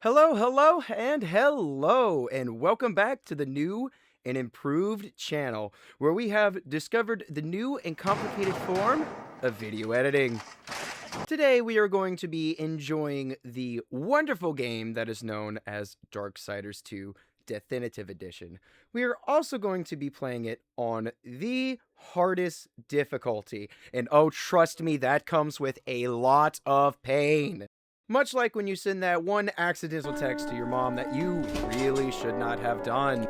Hello, and welcome back to the new and improved channel where we have discovered the new and complicated form of video editing. Today we are going to be enjoying the wonderful game that is known as Darksiders 2 Definitive Edition. We are also going to be playing it on the hardest difficulty, and oh, trust me, that comes with a lot of pain. Much like when you send that one accidental text to your mom that you really should not have done.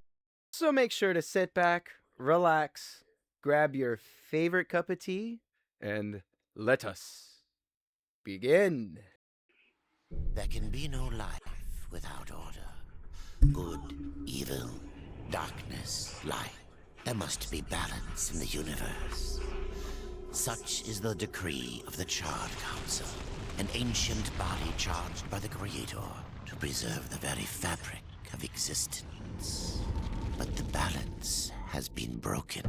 So make sure to sit back, relax, grab your favorite cup of tea, and let us begin. There can be no life without order. Good, evil, darkness, light. There must be balance in the universe. Such is the decree of the Charred Council, an ancient body charged by the Creator to preserve the very fabric of existence. But the balance has been broken.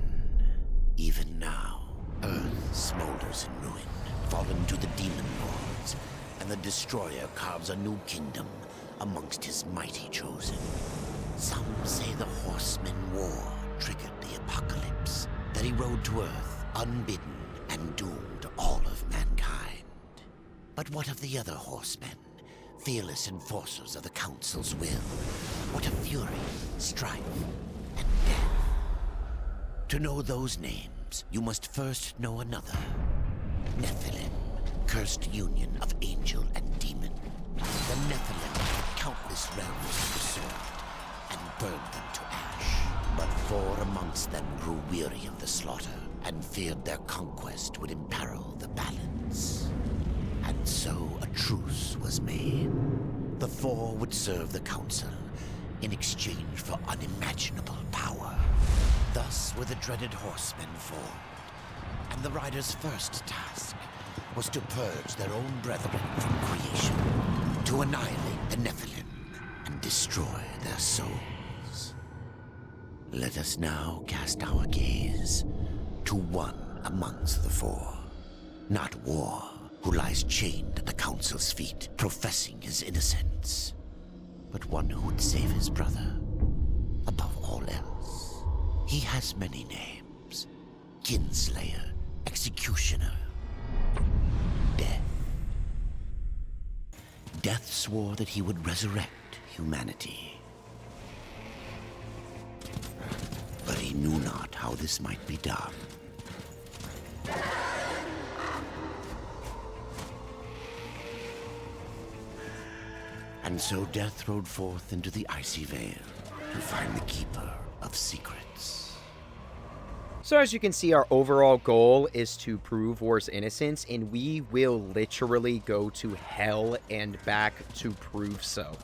Even now, Earth smolders in ruin, fallen to the demon lords, and the Destroyer carves a new kingdom amongst his mighty chosen. Some say the Horseman War triggered the apocalypse, that he rode to Earth unbidden and doomed all of mankind. But what of the other horsemen, fearless enforcers of the Council's will? What of fury, strife, and death? To know those names, you must first know another. Nephilim, cursed union of angel and demon. The Nephilim had countless realms to sword and burned them to ash. But four amongst them grew weary of the slaughter and feared their conquest would imperil the balance. And so a truce was made. The four would serve the Council in exchange for unimaginable power. Thus were the dreaded horsemen formed, and the riders' first task was to purge their own brethren from creation, to annihilate the Nephilim and destroy their souls. Let us now cast our gaze to one amongst the four, not War, who lies chained at the Council's feet, professing his innocence, but one who would save his brother above all else. He has many names: Kinslayer, Executioner, Death. Death swore that he would resurrect humanity. But he knew not how this might be done. And so Death rode forth into the icy veil to find the Keeper of Secrets. So as you can see, our overall goal is to prove War's innocence, and we will literally go to hell and back to prove so.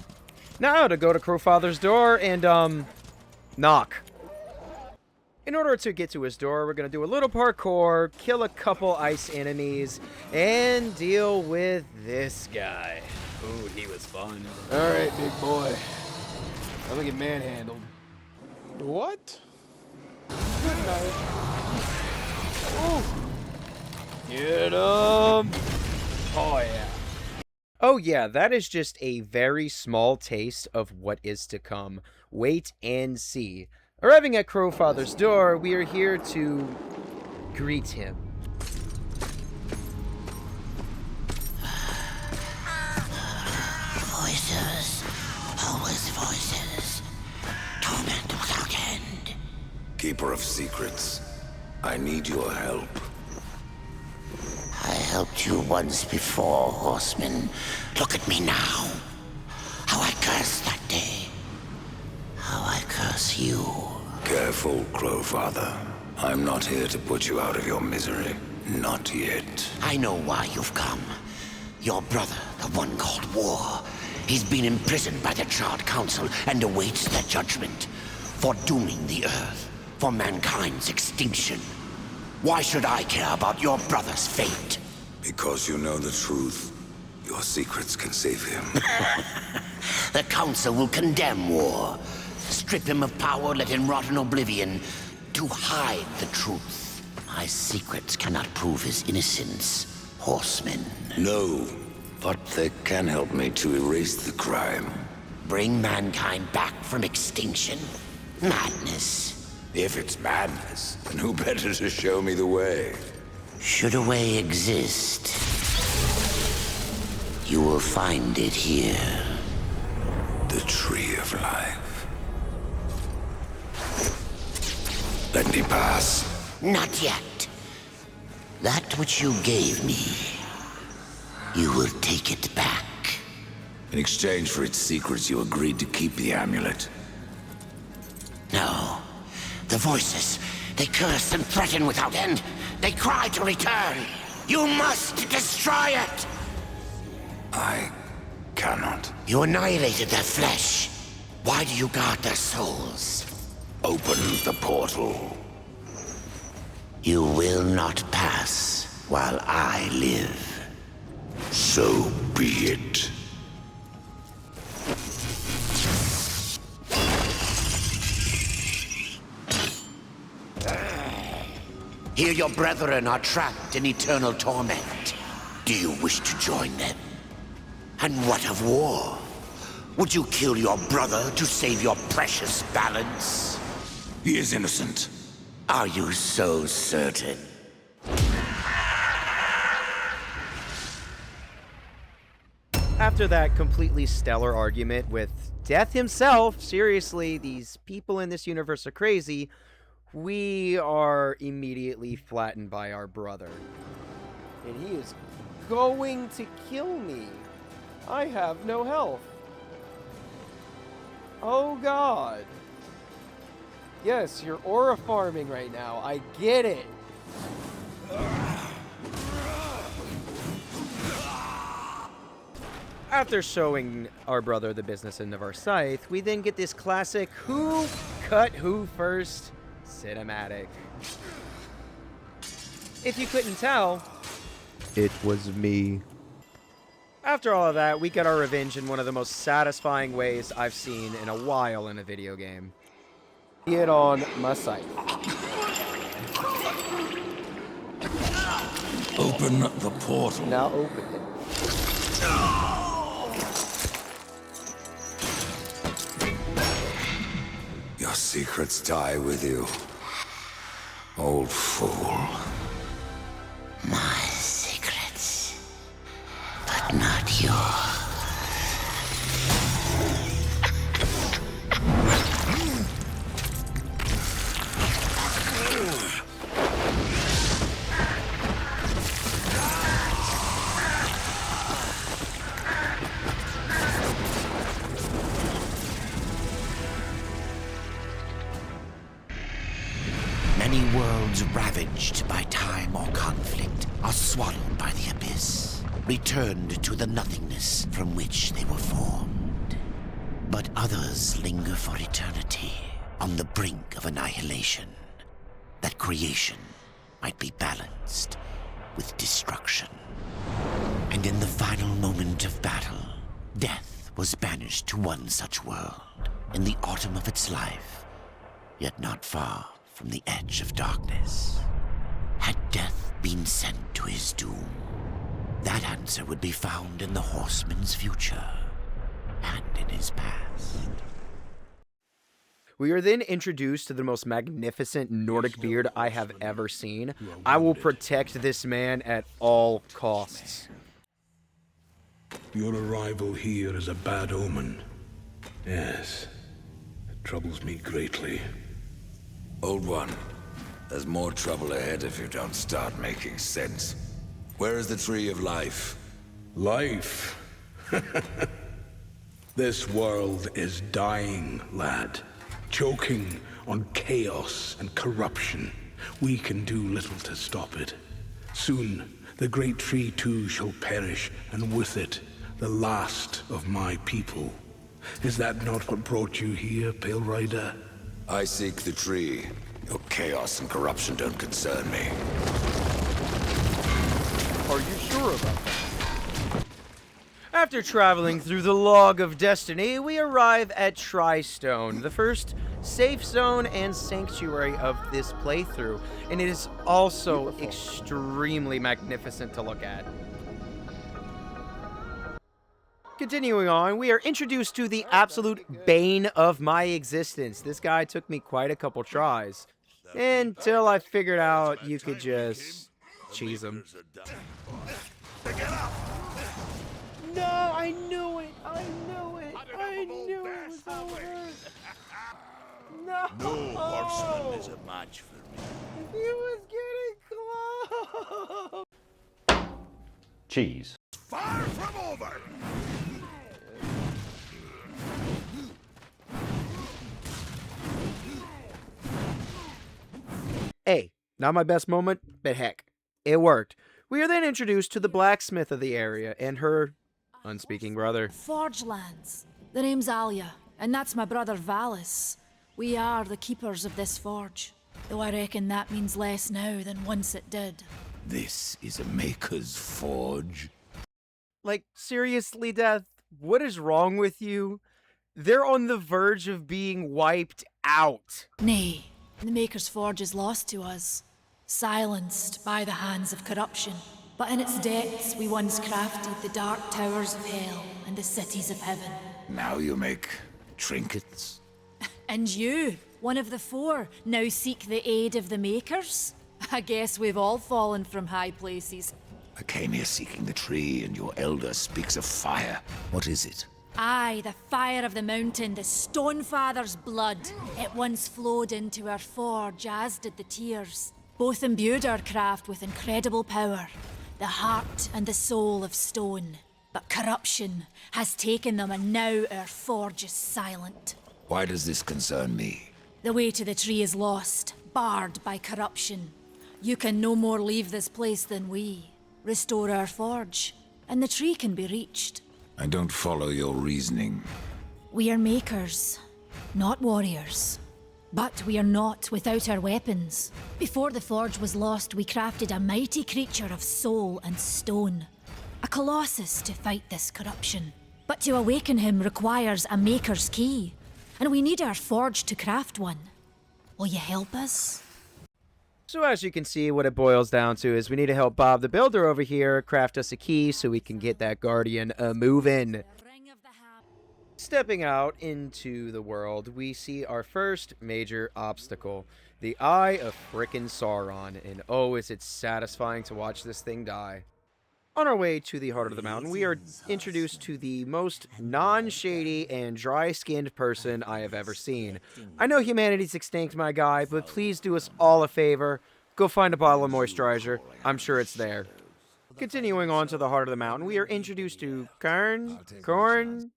Now to go to Crowfather's door and, knock. In order to get to his door, we're going to do a little parkour, kill a couple ice enemies, and deal with this guy. Ooh, he was fun. Alright, big boy. I'm gonna get manhandled. What? Good night. Ooh. Get him! Oh, yeah. Oh yeah, that is just a very small taste of what is to come. Wait and see. Arriving at Crowfather's door, we are here to greet him. Voices, always voices. Torment without end. Keeper of Secrets, I need your help. I helped you once before, horseman. Look at me now. How I cursed that day. How I curse you. Careful, Crowfather. I'm not here to put you out of your misery. Not yet. I know why you've come. Your brother, the one called War. He's been imprisoned by the Charred Council and awaits their judgment. For dooming the Earth. For mankind's extinction. Why should I care about your brother's fate? Because you know the truth. Your secrets can save him. The Council will condemn War. Strip him of power, let him rot in oblivion. To hide the truth. My secrets cannot prove his innocence, horseman. No, but they can help me to erase the crime. Bring mankind back from extinction? Madness. If it's madness, then who better to show me the way? Should a way exist, you will find it here. The Tree of Life. Let me pass. Not yet. That which you gave me, you will take it back. In exchange for its secrets, you agreed to keep the amulet. No. The voices, they curse and threaten without end. They cry to return. You must destroy it! I cannot. You annihilated their flesh. Why do you guard their souls? Open the portal. You will not pass while I live. So be it. Here your brethren are trapped in eternal torment. Do you wish to join them? And what of war? Would you kill your brother to save your precious balance? He is innocent. Are you so certain? After that completely stellar argument with Death himself, seriously, these people in this universe are crazy, we are immediately flattened by our brother. And he is going to kill me. I have no health. Oh god. Yes, you're aura farming right now. I get it. After showing our brother the business end of our scythe, we then get this classic who cut who first cinematic. If you couldn't tell, it was me. After all of that, we get our revenge in one of the most satisfying ways I've seen in a while in a video game. Get on my site. Open the portal. Now open it. Your secrets die with you. Old fool. My secrets, but not yours. Many worlds ravaged by time or conflict are swallowed by the abyss, returned to the nothingness from which they were formed. But others linger for eternity on the brink of annihilation, that creation might be balanced with destruction. And in the final moment of battle, death was banished to one such world in the autumn of its life, yet not far from the edge of darkness. Had death been sent to his doom, that answer would be found in the horseman's future and in his past. We are then introduced to the most magnificent Nordic beard I have ever seen. I will protect this man at all costs. Your arrival here is a bad omen. Yes, it troubles me greatly. Old one, there's more trouble ahead if you don't start making sense. Where is the Tree of Life? Life? This world is dying, lad. Choking on chaos and corruption. We can do little to stop it. Soon, the great tree too shall perish, and with it, the last of my people. Is that not what brought you here, Pale Rider? I seek the tree. Your chaos and corruption don't concern me. Are you sure about that? After traveling through the Log of Destiny, we arrive at Tristone, the first safe zone and sanctuary of this playthrough, and it is also extremely magnificent to look at. Continuing on, we are introduced to the absolute bane of my existence. This guy took me quite a couple tries, until I figured out you could just cheese him. No, I knew it! I knew it! I knew it was over! No! No horseman is a match for me. He was getting close! Cheese. Far from over! Hey, not my best moment, but heck, it worked. We are then introduced to the blacksmith of the area and her unspeaking brother. Forge lands. The name's Alia, and that's my brother Valis. We are the keepers of this forge, though I reckon that means less now than once it did. This is a maker's forge. Like, seriously, Death, what is wrong with you? They're on the verge of being wiped out. Nay, the Maker's Forge is lost to us, silenced by the hands of corruption. But in its depths we once crafted the dark towers of hell and the cities of heaven. Now you make trinkets? And you, one of the four, now seek the aid of the Makers? I guess we've all fallen from high places. I came here seeking the tree, and your elder speaks of fire. What is it? Aye, the fire of the mountain, the Stonefather's blood. It once flowed into our forge, as did the tears. Both imbued our craft with incredible power, the heart and the soul of stone. But corruption has taken them, and now our forge is silent. Why does this concern me? The way to the tree is lost, barred by corruption. You can no more leave this place than we. Restore our forge, and the tree can be reached. I don't follow your reasoning. We are makers, not warriors. But we are not without our weapons. Before the forge was lost, we crafted a mighty creature of soul and stone. A colossus to fight this corruption. But to awaken him requires a maker's key. And we need our forge to craft one. Will you help us? So as you can see, what it boils down to is we need to help Bob the Builder over here craft us a key so we can get that Guardian moving. Stepping out into the world, we see our first major obstacle, the Eye of Frickin' Sauron, and oh, is it satisfying to watch this thing die. On our way to the heart of the mountain, we are introduced to the most non-shady and dry-skinned person I have ever seen. I know humanity's extinct, my guy, but please do us all a favor. Go find a bottle of moisturizer. I'm sure it's there. Continuing on to the heart of the mountain, we are introduced to Korn.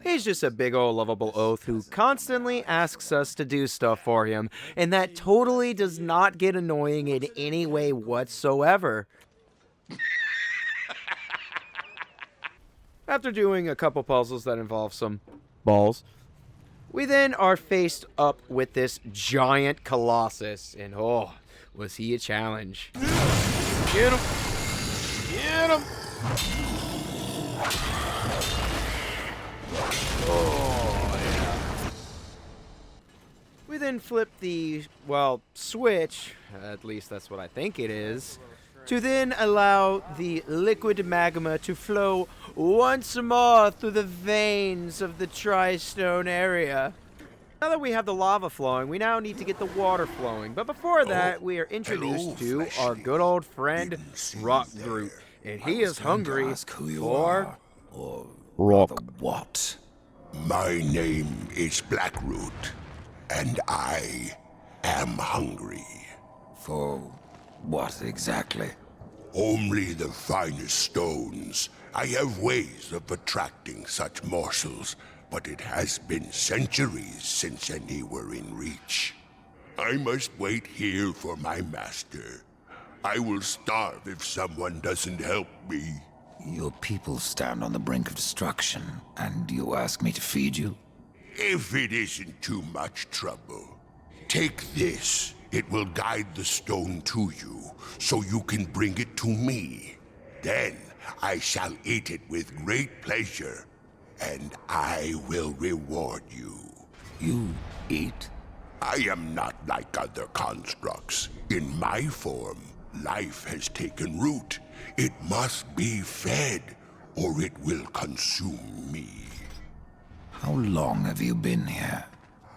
He's just a big ol' lovable oaf who constantly asks us to do stuff for him, and that totally does not get annoying in any way whatsoever. After doing a couple puzzles that involve some balls, we then are faced up with this giant colossus, and oh, was he a challenge. Get him! Get him! Oh, yeah. We then flip the, well, switch, at least that's what I think it is, to then allow the liquid magma to flow once more through the veins of the Tri-Stone area. Now that we have the lava flowing, we now need to get the water flowing. But before that, we are introduced to our good old friend, Rock Groot. And he is hungry for rock. What? My name is Blackroot, and I am hungry. For what exactly? Only the finest stones. I have ways of attracting such morsels, but it has been centuries since any were in reach. I must wait here for my master. I will starve if someone doesn't help me. Your people stand on the brink of destruction, and you ask me to feed you? If it isn't too much trouble, take this. It will guide the stone to you, so you can bring it to me. Then I shall eat it with great pleasure, and I will reward you. You eat? I am not like other constructs. In my form, life has taken root, It must be fed, or it will consume me. How long have you been here?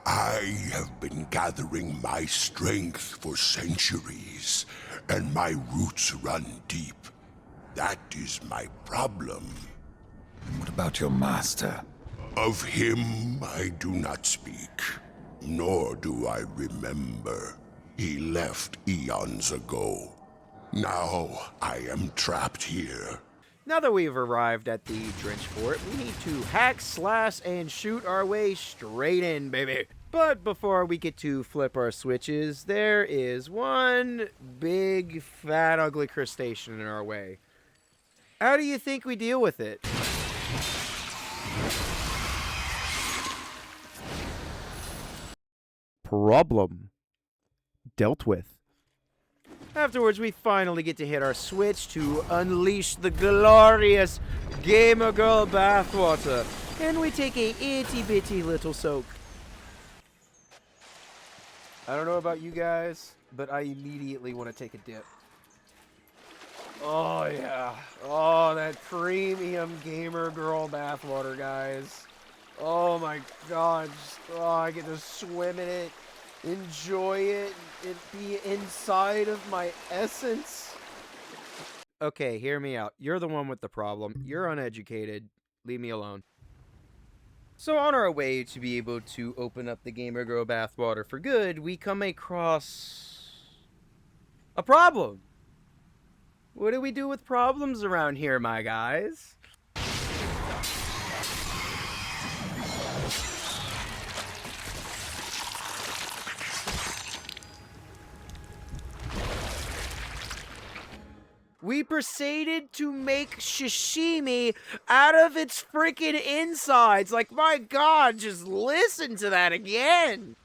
I have been gathering my strength for centuries, and my roots run deep. That is my problem. What about your master? Of him I do not speak, nor do I remember. He left eons ago. Now I am trapped here. Now that we've arrived at the Drench Fort, we need to hack, slash, and shoot our way straight in, baby. But before we get to flip our switches, there is one big, fat, ugly crustacean in our way. How do you think we deal with it? Problem dealt with. Afterwards, we finally get to hit our switch to unleash the glorious Gamer Girl bathwater, and we take a itty-bitty little soak. I don't know about you guys, but I immediately want to take a dip. Oh, yeah. Oh, that premium Gamer Girl bathwater, guys. Oh, my God. I get to swim in it, enjoy it, and be inside of my essence. Okay, hear me out. You're the one with the problem. You're uneducated. Leave me alone. So on our way to be able to open up the Gamer Girl bathwater for good, we come across a problem. What do we do with problems around here, my guys? We proceeded to make sashimi out of its freaking insides. Like, my God, just listen to that again.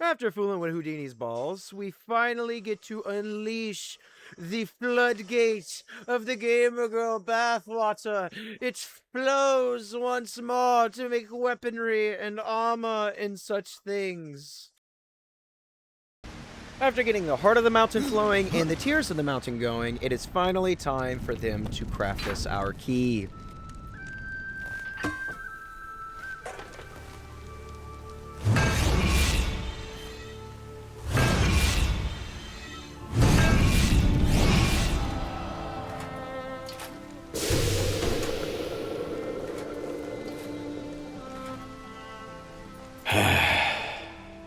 After fooling with Houdini's balls, we finally get to unleash the floodgates of the Gamer Girl bathwater. It flows once more to make weaponry and armor and such things. After getting the heart of the mountain flowing and the tears of the mountain going, it is finally time for them to craft us our key.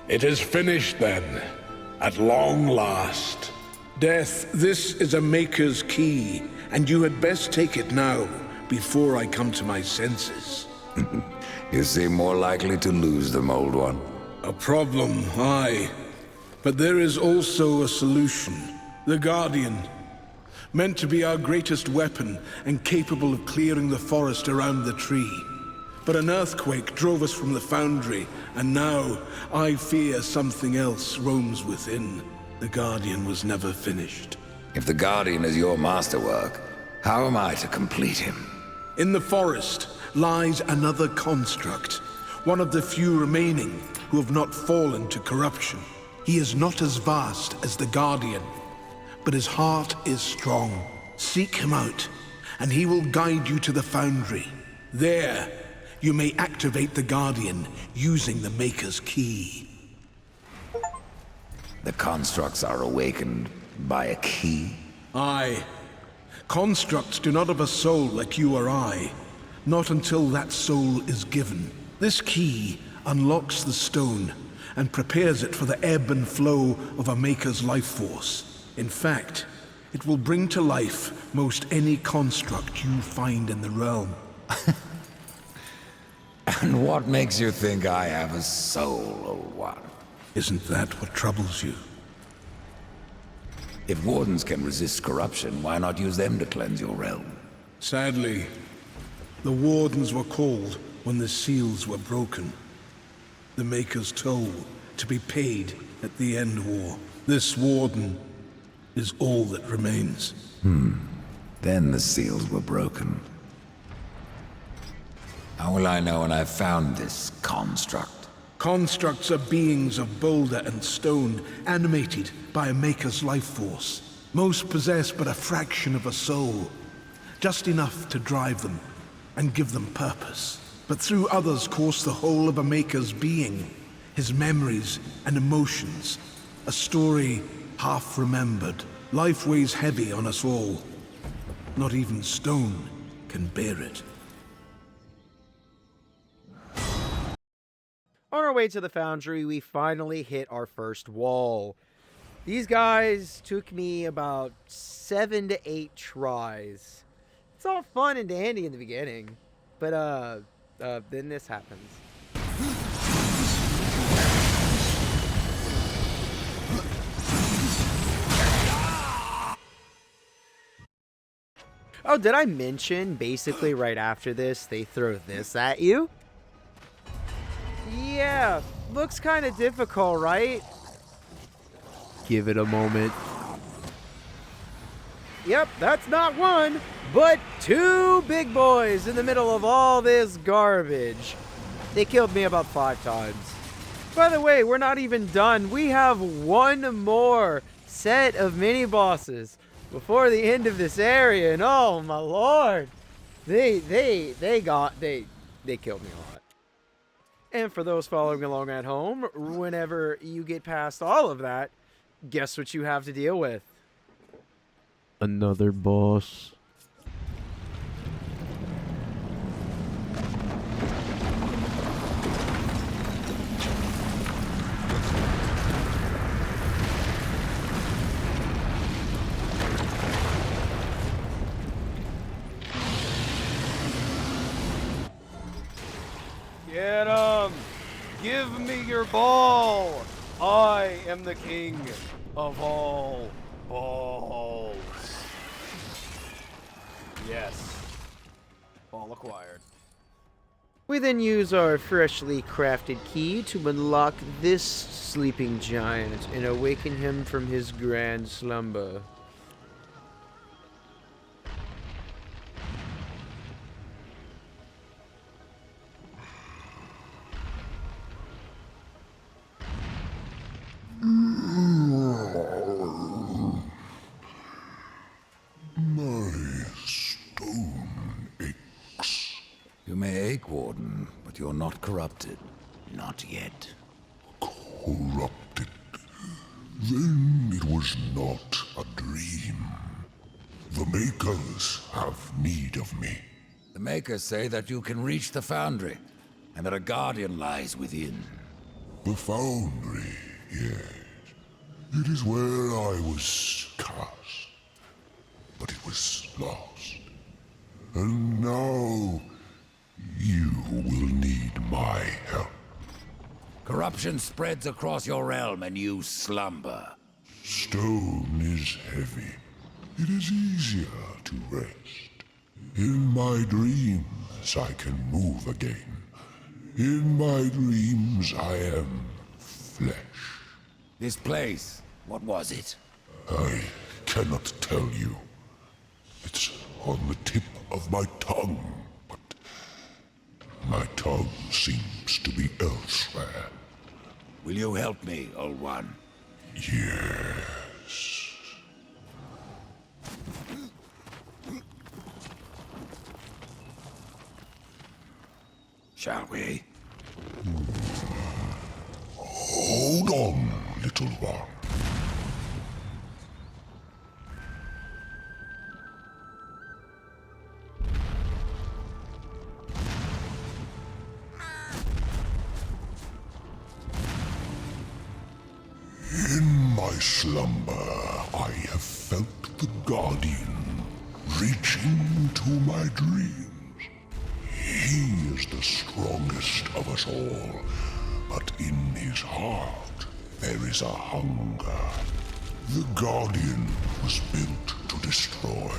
It is finished then, at long last. Death, this is a Maker's key, and you had best take it now, before I come to my senses. You seem more likely to lose them, old one. A problem, aye. But there is also a solution. The Guardian. Meant to be our greatest weapon, and capable of clearing the forest around the tree. But an earthquake drove us from the foundry, and now I fear something else roams within. The Guardian was never finished. If the Guardian is your masterwork, how am I to complete him? In the forest lies another construct, one of the few remaining who have not fallen to corruption. He is not as vast as the Guardian, but his heart is strong. Seek him out, and he will guide you to the foundry. There, you may activate the Guardian using the Maker's key. The constructs are awakened by a key? Aye. Constructs do not have a soul like you or I. Not until that soul is given. This key unlocks the stone and prepares it for the ebb and flow of a Maker's life force. In fact, it will bring to life most any construct you find in the realm. And what makes you think I have a soul, old one? Isn't that what troubles you? If wardens can resist corruption, why not use them to cleanse your realm? Sadly, the wardens were called when the seals were broken. The Maker's toll to be paid at the end war. This warden is all that remains. Then the seals were broken. How will I know when I've found this construct? Constructs are beings of boulder and stone, animated by a maker's life force. Most possess but a fraction of a soul, just enough to drive them and give them purpose. But through others course the whole of a maker's being, his memories and emotions, a story half remembered. Life weighs heavy on us all. Not even stone can bear it. On our way to the foundry, we finally hit our first wall. These guys took me about 7 to 8 tries. It's all fun and dandy in the beginning, but then this happens. Oh, did I mention basically right after this, they throw this at you? Yeah, looks kind of difficult, right? Give it a moment. Yep, that's not one, but 2 big boys in the middle of all this garbage. They killed me about 5 times. By the way, we're not even done. We have one more set of mini bosses before the end of this area, and oh my lord, they killed me a lot. And for those following along at home, whenever you get past all of that, guess what you have to deal with? Another boss. Get him! Give me your ball! I am the king of all balls. Yes. Ball acquired. We then use our freshly crafted key to unlock this sleeping giant and awaken him from his grand slumber. My stone aches. You may ache, Warden, but you're not corrupted. Not yet. Corrupted. Then it was not a dream. The Makers have need of me. The Makers say that you can reach the Foundry, and that a Guardian lies within. The Foundry, yes. It is where I was cast. But it was lost. And now you will need my help. Corruption spreads across your realm and you slumber. Stone is heavy. It is easier to rest. In my dreams I can move again. In my dreams I am flesh. This place, what was it? I cannot tell you. It's on the tip of my tongue, but my tongue seems to be elsewhere. Will you help me, Old One? Yes. Shall we? Hold on, little one. In my slumber, I have felt the Guardian reaching to my dreams. He is the strongest of us all, but in his heart there is a hunger. The Guardian was built to destroy.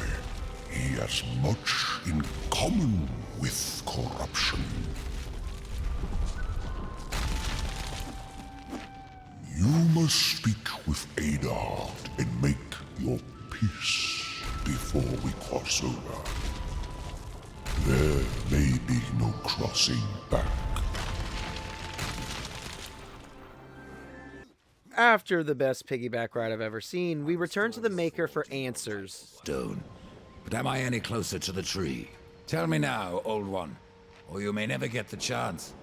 He has much in common with corruption. You must speak with Adard and make your peace before we cross over. There may be no crossing back. After the best piggyback ride I've ever seen, we return to the Maker for answers. Stone. But am I any closer to the tree? Tell me now, old one, or you may never get the chance.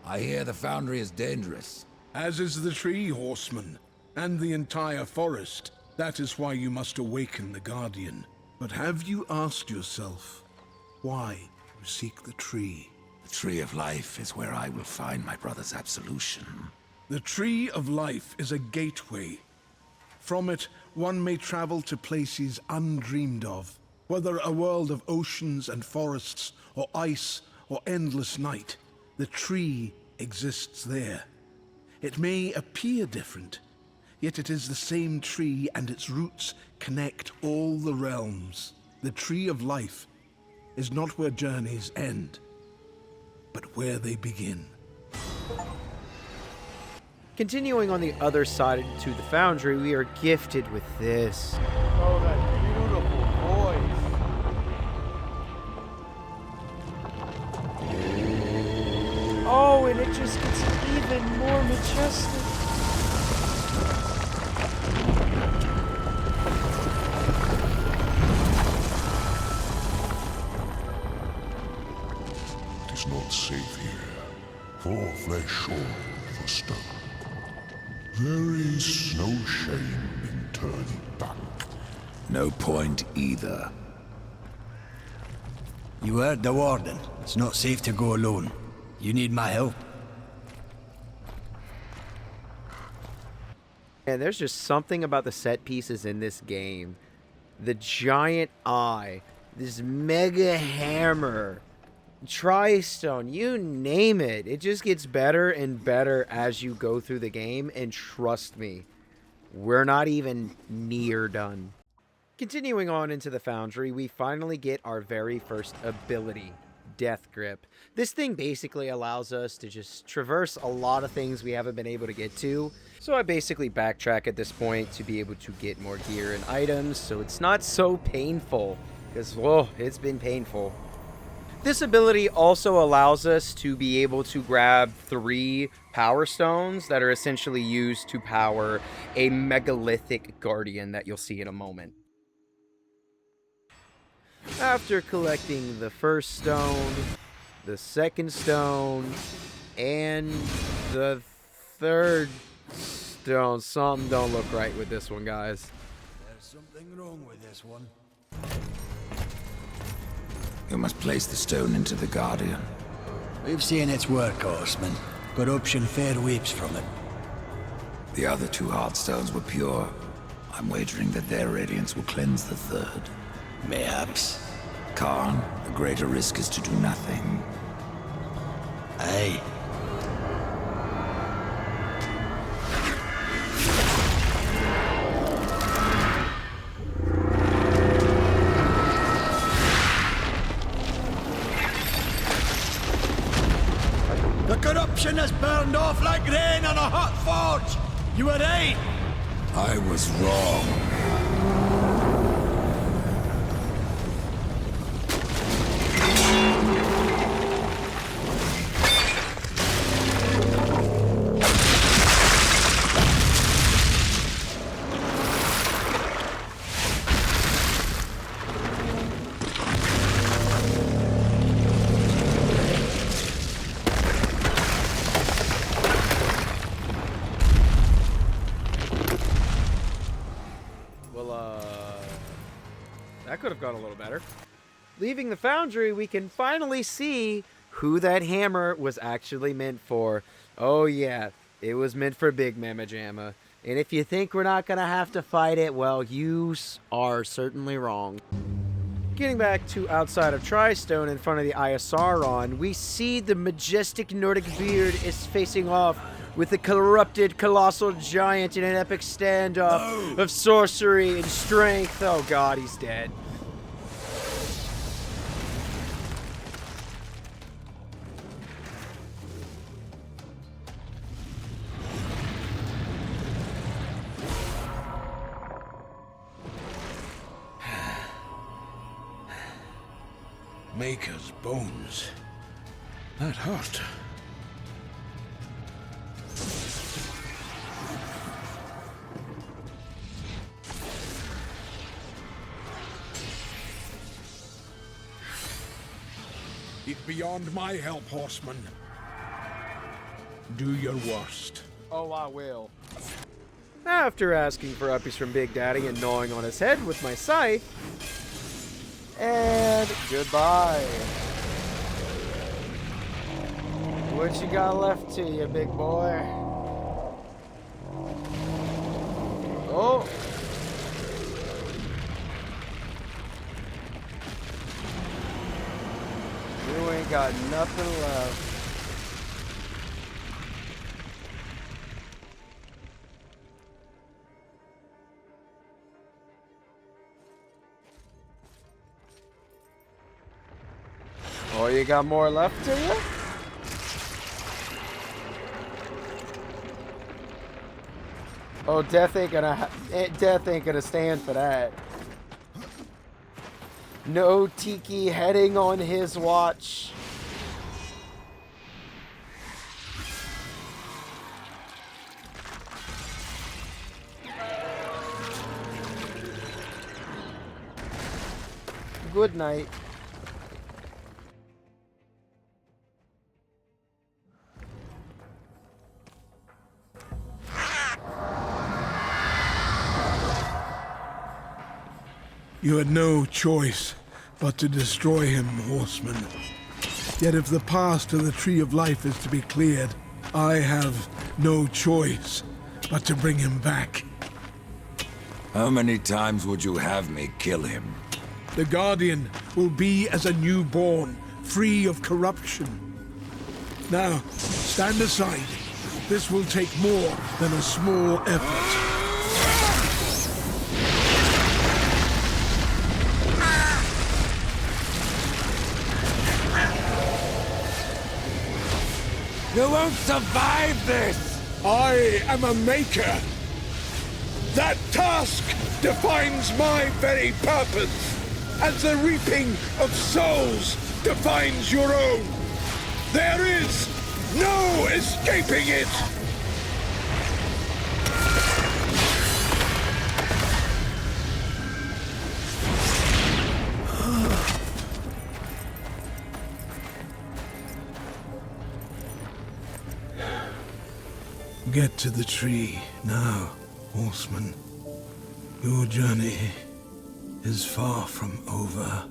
I hear the foundry is dangerous. As is the tree, horseman, and the entire forest. That is why you must awaken the Guardian. But have you asked yourself why you seek the tree? The Tree of Life is where I will find my brother's absolution. The Tree of Life is a gateway. From it, one may travel to places undreamed of, whether a world of oceans and forests, or ice, or endless night. The tree exists there. It may appear different, yet it is the same tree, and its roots connect all the realms. The Tree of Life is not where journeys end, but where they begin. Continuing on the other side to the foundry, we are gifted with this. Oh, that beautiful voice. Oh, and it just gets even more majestic. It is not safe here, for flesh or for stone. There is no shame in turning back. No point either. You heard the warden. It's not safe to go alone. You need my help. And there's just something about the set pieces in this game. The giant eye, this mega hammer, Tri-Stone, you name it. It just gets better and better as you go through the game, and trust me, we're not even near done. Continuing on into the foundry, we finally get our very first ability, Death Grip. This thing basically allows us to just traverse a lot of things we haven't been able to get to. So I basically backtrack at this point to be able to get more gear and items, so it's not so painful, because, whoa, it's been painful. This ability also allows us to be able to grab 3 power stones that are essentially used to power a megalithic guardian that you'll see in a moment. After collecting the first stone, the second stone, and the third stone, something don't look right with this one, guys. There's something wrong with this one. You must place the stone into the Guardian. We've seen its work, horseman. Corruption fair weeps from it. The other 2 heart stones were pure. I'm wagering that their radiance will cleanse the third. Mayhaps. Khan, the greater risk is to do nothing. Aye. The corruption has burned off like rain on a hot forge! You were right! I was wrong. That could have gone a little better. Leaving the foundry, we can finally see who that hammer was actually meant for. Oh yeah, it was meant for Big Mama Jamma. And if you think we're not gonna have to fight it, well, you are certainly wrong. Getting back to outside of Tri-Stone in front of the Eye of Sauron, we see the majestic Nordic beard is facing off with the corrupted colossal giant in an epic standoff of sorcery and strength. Oh god, he's dead. Maker's bones. That hurt. It's beyond my help, horseman. Do your worst. Oh, I will. After asking for uppies from Big Daddy and gnawing on his head with my scythe, and Goodbye. What you got left to you, big boy? Oh. You ain't got nothing left. Oh, you got more left to you? Oh, death ain't gonna stand for that. No Tiki heading on his watch. Good night. You had no choice but to destroy him, horseman. Yet if the path to the Tree of Life is to be cleared, I have no choice but to bring him back. How many times would you have me kill him? The Guardian will be as a newborn, free of corruption. Now, stand aside. This will take more than a small effort. You won't survive this! I am a maker. That task defines my very purpose, as the reaping of souls defines your own. There is no escaping it! Get to the tree now, horseman. Your journey is far from over.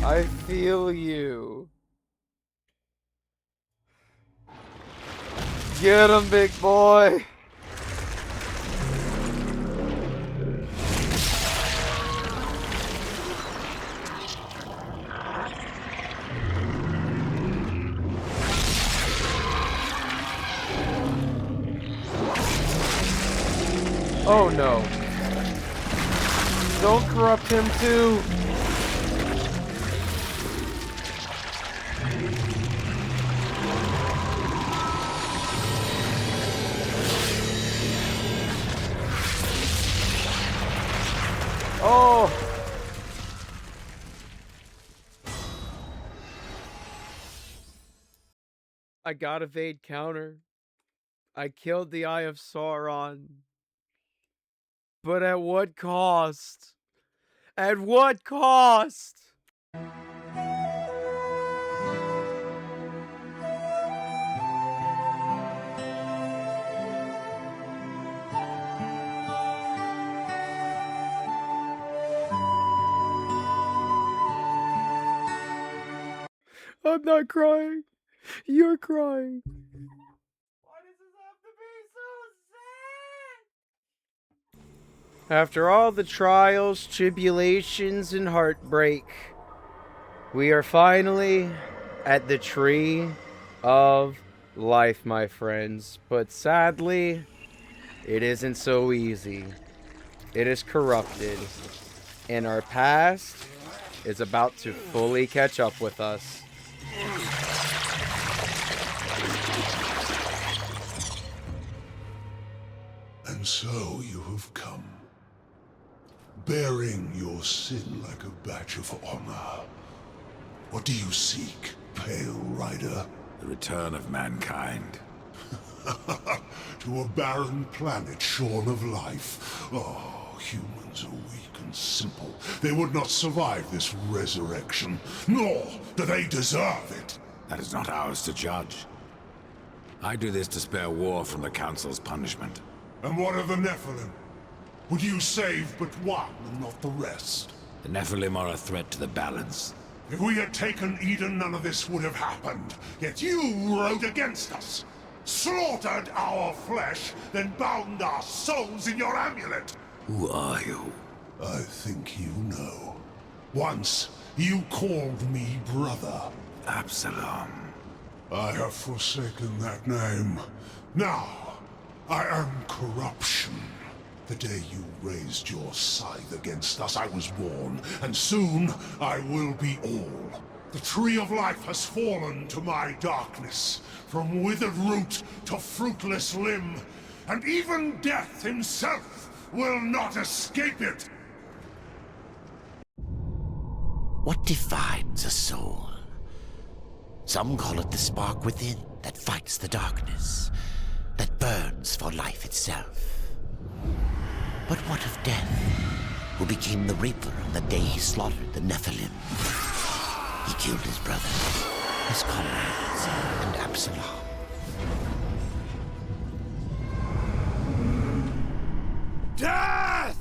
I feel you. Get him, big boy. Oh no. Don't corrupt him too. Oh! I got evade counter. I killed the Eye of Sauron. But at what cost? At what cost? I'm not crying. You're crying. Why does this have to be so sad? After all the trials, tribulations, and heartbreak, we are finally at the Tree of life, my friends, but sadly, it isn't so easy. It is corrupted, and our past is about to fully catch up with us. And so you have come, bearing your sin like a badge of honor. What do you seek, Pale Rider? The return of mankind. To a barren planet shorn of life. Oh, humans are weak and simple. They would not survive this resurrection, nor do they deserve it. That is not ours to judge. I do this to spare war from the Council's punishment. And what of the Nephilim? Would you save but one and not the rest? The Nephilim are a threat to the balance. If we had taken Eden, none of this would have happened. Yet you rode against us. Slaughtered our flesh, then bound our souls in your amulet. Who are you? I think you know. Once, you called me brother. Absalom. I have forsaken that name. Now, I am corruption. The day you raised your scythe against us, I was born, and soon I will be all. The tree of life has fallen to my darkness, from withered root to fruitless limb, and even death himself will not escape it. What defines a soul? Some call it the spark within that fights the darkness, that burns for life itself. But what of death, who became the Reaper on the day he slaughtered the Nephilim? He killed his brother, his comrades, and Absalom. Death!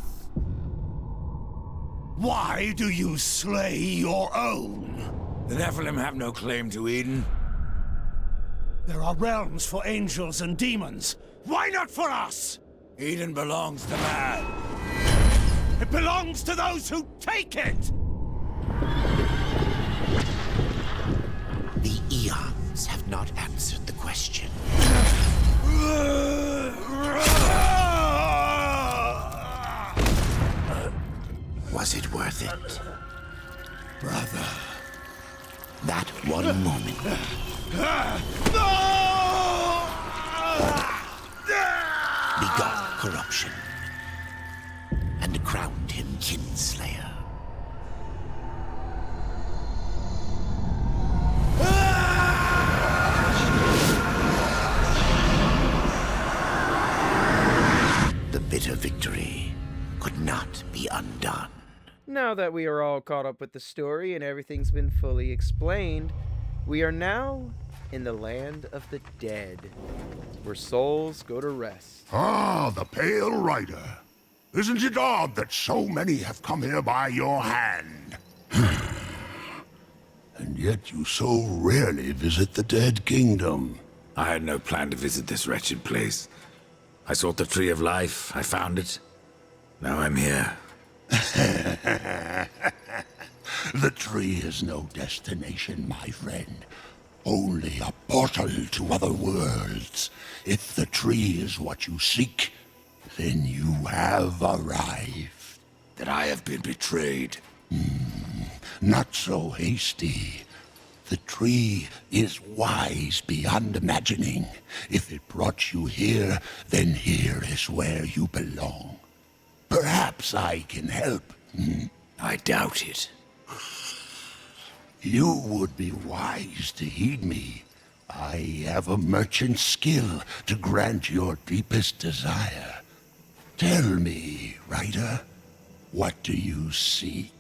Why do you slay your own? The Nephilim have no claim to Eden. There are realms for angels and demons. Why not for us? Eden belongs to man. It belongs to those who take it! The eons have not answered the question. Was it worth it? Brother. That one moment. Begot corruption. And crowned him Kinslayer. The bitter victory could not be undone. Now that we are all caught up with the story and everything's been fully explained, we are now in the land of the dead, where souls go to rest. Ah, the Pale Rider. Isn't it odd that so many have come here by your hand? And yet you so rarely visit the Dead Kingdom. I had no plan to visit this wretched place. I sought the Tree of Life, I found it. Now I'm here. The tree is no destination, my friend. Only a portal to other worlds. If the tree is what you seek, then you have arrived. That I have been betrayed. Not so hasty. The tree is wise beyond imagining. If it brought you here, then here is where you belong. Perhaps I can help. I doubt it. You would be wise to heed me. I have a merchant's skill to grant your deepest desire. Tell me, Rider, what do you seek?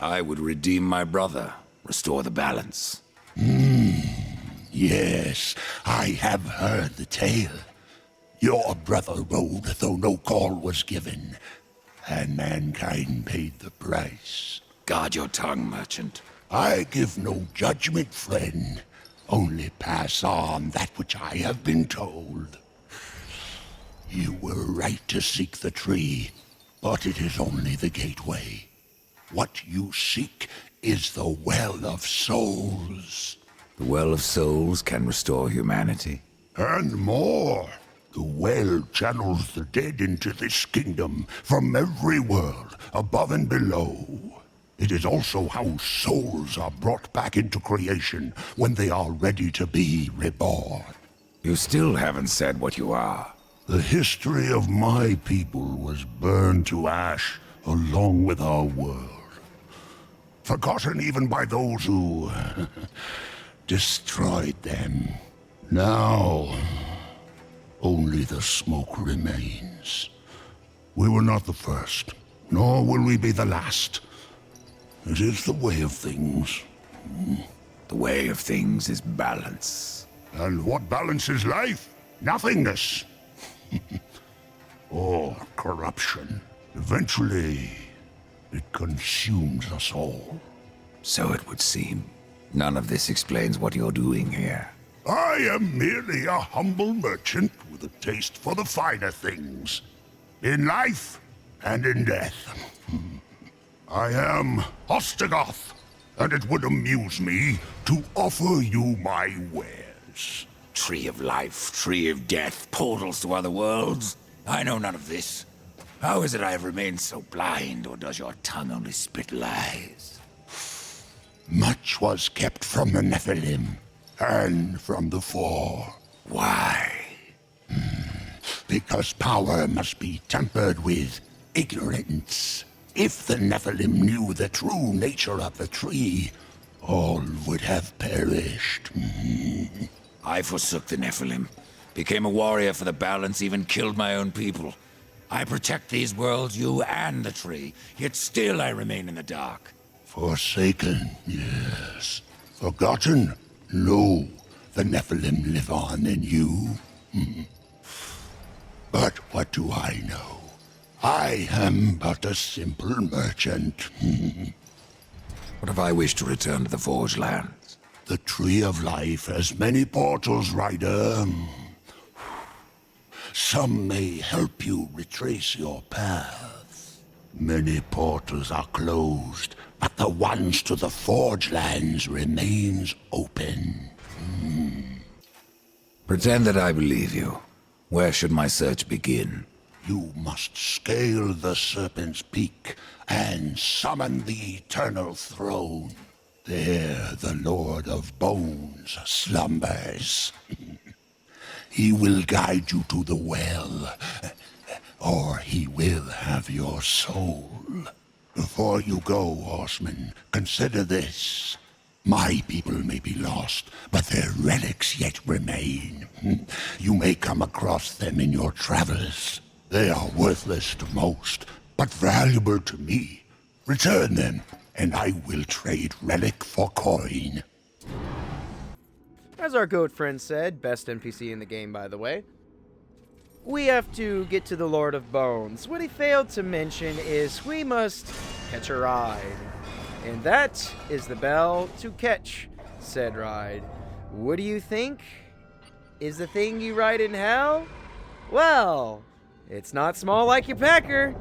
I would redeem my brother, restore the balance. Yes, I have heard the tale. Your brother rode, though no call was given, and mankind paid the price. Guard your tongue, merchant. I give no judgment, friend. Only pass on that which I have been told. You were right to seek the tree, but it is only the gateway. What you seek is the Well of Souls. The Well of Souls can restore humanity. And more. The well channels the dead into this kingdom from every world, above and below. It is also how souls are brought back into creation when they are ready to be reborn. You still haven't said what you are. The history of my people was burned to ash along with our world. Forgotten even by those who destroyed them. Now, only the smoke remains. We were not the first, nor will we be the last. It is the way of things. The way of things is balance. And what balances life? Nothingness. Or corruption. Eventually, it consumes us all. So it would seem. None of this explains what you're doing here. I am merely a humble merchant with a taste for the finer things. In life and in death. I am Ostagoth, and it would amuse me to offer you my wares. Tree of life, tree of death, portals to other worlds. I know none of this. How is it I have remained so blind, or does your tongue only spit lies? Much was kept from the Nephilim, and from the Four. Why? Because power must be tempered with ignorance. If the Nephilim knew the true nature of the tree, all would have perished. I forsook the Nephilim, became a warrior for the balance, even killed my own people. I protect these worlds, you and the tree, yet still I remain in the dark. Forsaken, yes. Forgotten? No. The Nephilim live on in you. But what do I know? I am but a simple merchant. What if I wish to return to the Forge Lands? The Tree of Life has many portals, Rider. Some may help you retrace your path. Many portals are closed, but the ones to the Forge Lands remains open. Pretend that I believe you. Where should my search begin? You must scale the Serpent's Peak and summon the Eternal Throne. There the Lord of Bones slumbers. He will guide you to the well, or he will have your soul. Before you go, horseman, consider this. My people may be lost, but their relics yet remain. You may come across them in your travels. They are worthless to most, but valuable to me. Return them, and I will trade relic for coin. As our goat friend said, best NPC in the game, by the way, we have to get to the Lord of Bones. What he failed to mention is we must catch a ride. And that is the bell to catch said ride. What do you think is the thing you ride in hell? Well, it's not small like your pecker.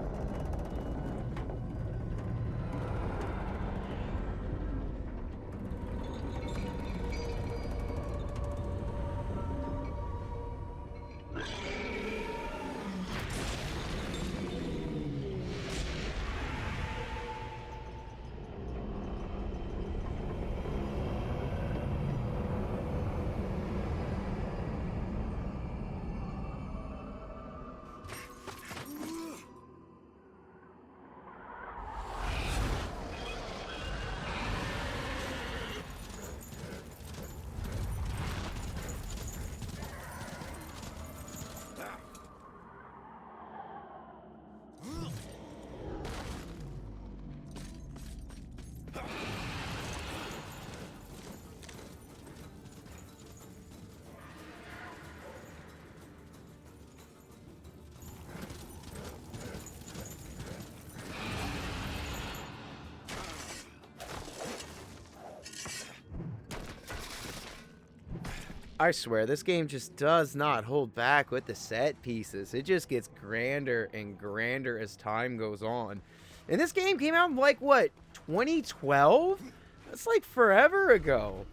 I swear, this game just does not hold back with the set pieces. It just gets grander and grander as time goes on. And this game came out in, like, what, 2012? That's like forever ago.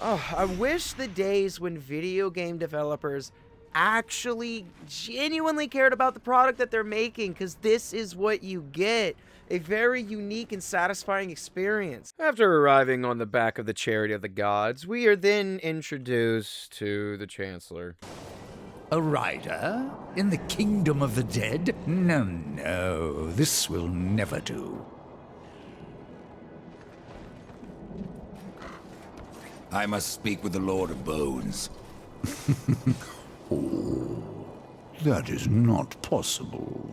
Oh, I wish the days when video game developers actually genuinely cared about the product that they're making, because this is what you get. A very unique and satisfying experience. After arriving on the back of the Chariot of the Gods, we are then introduced to the Chancellor. A rider? In the kingdom of the dead? No, no, this will never do. I must speak with the Lord of Bones. Oh, that is not possible.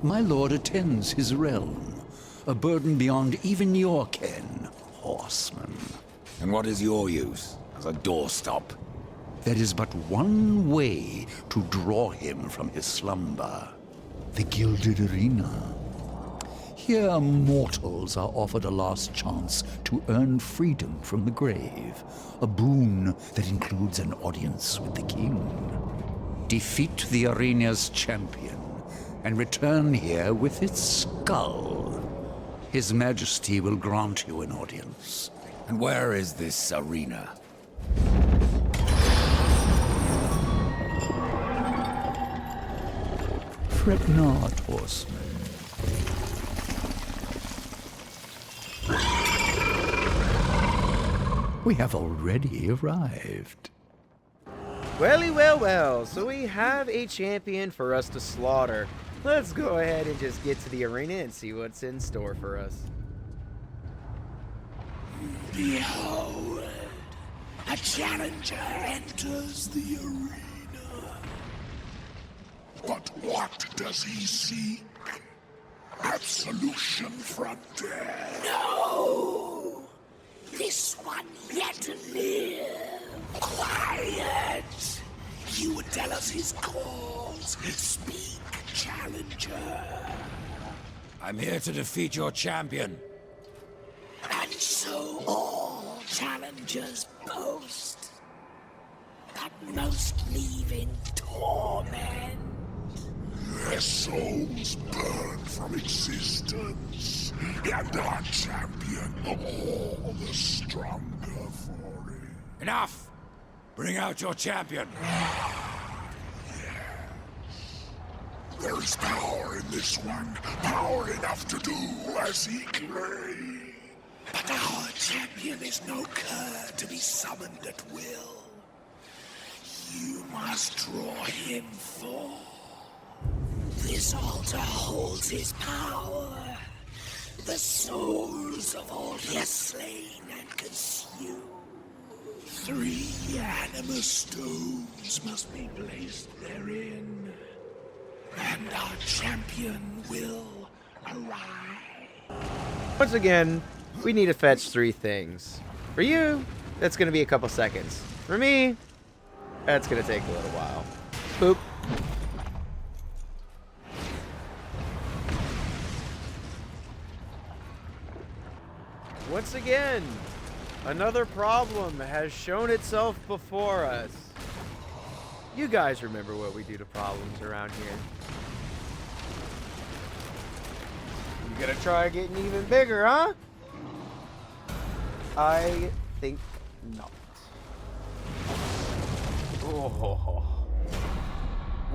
My lord attends his realm, a burden beyond even your ken, horseman. And what is your use as a doorstop? There is but one way to draw him from his slumber. The Gilded Arena. Here mortals are offered a last chance to earn freedom from the grave, a boon that includes an audience with the king. Defeat the arena's champion, and return here with its skull. His Majesty will grant you an audience. And where is this arena? Fret not, horseman. We have already arrived. Welly, well, well, so we have a champion for us to slaughter. Let's go ahead and just get to the arena and see what's in store for us. Behold, a challenger enters the arena. But what does he seek? Absolution from death. No! This one yet to live. Quiet! You would tell us his cause. Speak, challenger. I'm here to defeat your champion. And so all challengers boast, but most leave in torment. Their souls burn from existence, and our champion all the stronger for it. Enough! Bring out your champion. There is power in this one, power enough to do as he claims. But our champion is no cur to be summoned at will. You must draw him forth. This altar holds his power. The souls of all he has slain and consumed. 3 anima stones must be placed therein. And our champion will arrive. Once again, we need to fetch 3 things. For you, that's going to be a couple seconds. For me, that's going to take a little while. Boop. Once again, another problem has shown itself before us. You guys remember what we do to problems around here. You gonna try getting even bigger, huh? I think not. Oh.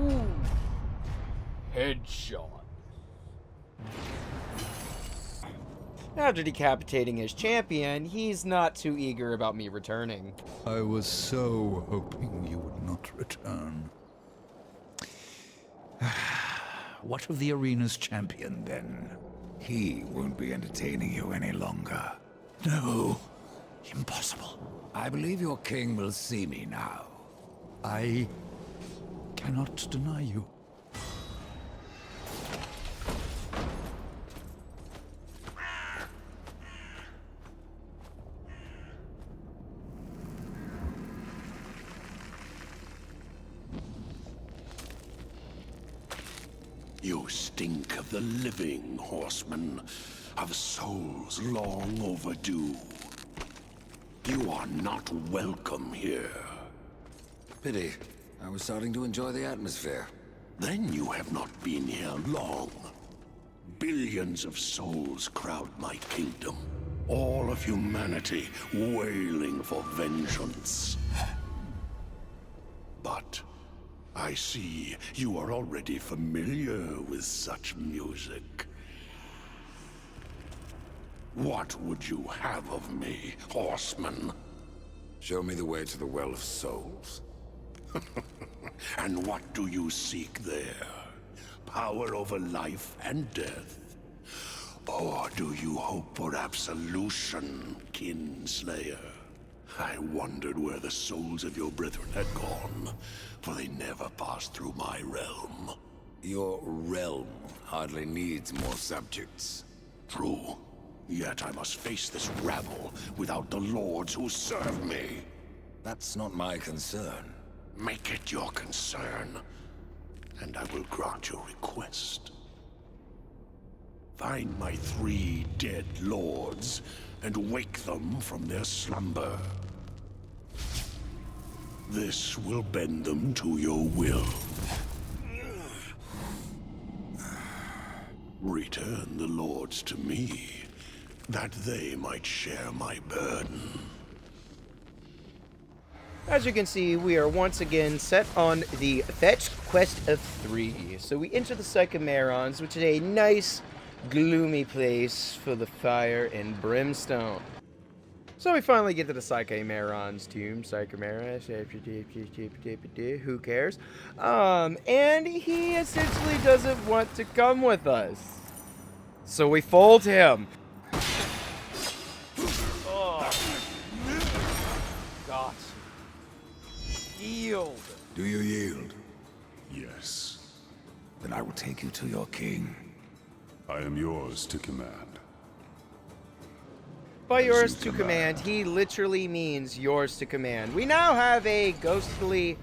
Ooh. Headshot. After decapitating his champion, he's not too eager about me returning. I was so hoping you would not return. What of the arena's champion, then? He won't be entertaining you any longer. No, impossible. I believe your king will see me now. I cannot deny you. You stink of the living, horseman, of souls long overdue. You are not welcome here. Pity. I was starting to enjoy the atmosphere. Then you have not been here long. Billions of souls crowd my kingdom. All of humanity wailing for vengeance. But I see you are already familiar with such music. What would you have of me, horseman? Show me the way to the Well of Souls. And what do you seek there? Power over life and death? Or do you hope for absolution, Kinslayer? I wondered where the souls of your brethren had gone, for they never passed through my realm. Your realm hardly needs more subjects. True. Yet I must face this rabble without the lords who serve me. That's not my concern. Make it your concern, and I will grant your request. Find my 3 dead lords, and wake them from their slumber. This will bend them to your will. Return the lords to me, that they might share my burden. As you can see, we are once again set on the fetch quest of 3. So we enter the Sycamerons, which is a nice, gloomy place full of fire and brimstone. So we finally get to the Sycameron's tomb. Sycameron, who cares? And he essentially doesn't want to come with us. So we fold him. Oh. God. Yield. Do you yield? Yes. Then I will take you to your king. I am yours to command. By yours to command, he literally means yours to command. We now have a ghostly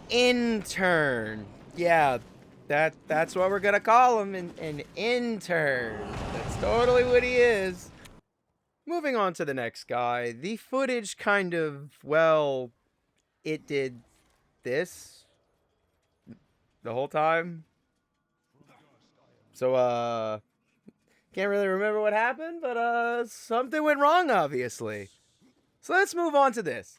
intern. Yeah, that's what we're gonna call him, an intern. That's totally what he is. Moving on to the next guy. The footage kind of, well, it did this the whole time. So, can't really remember what happened, but, something went wrong, obviously. So let's move on to this.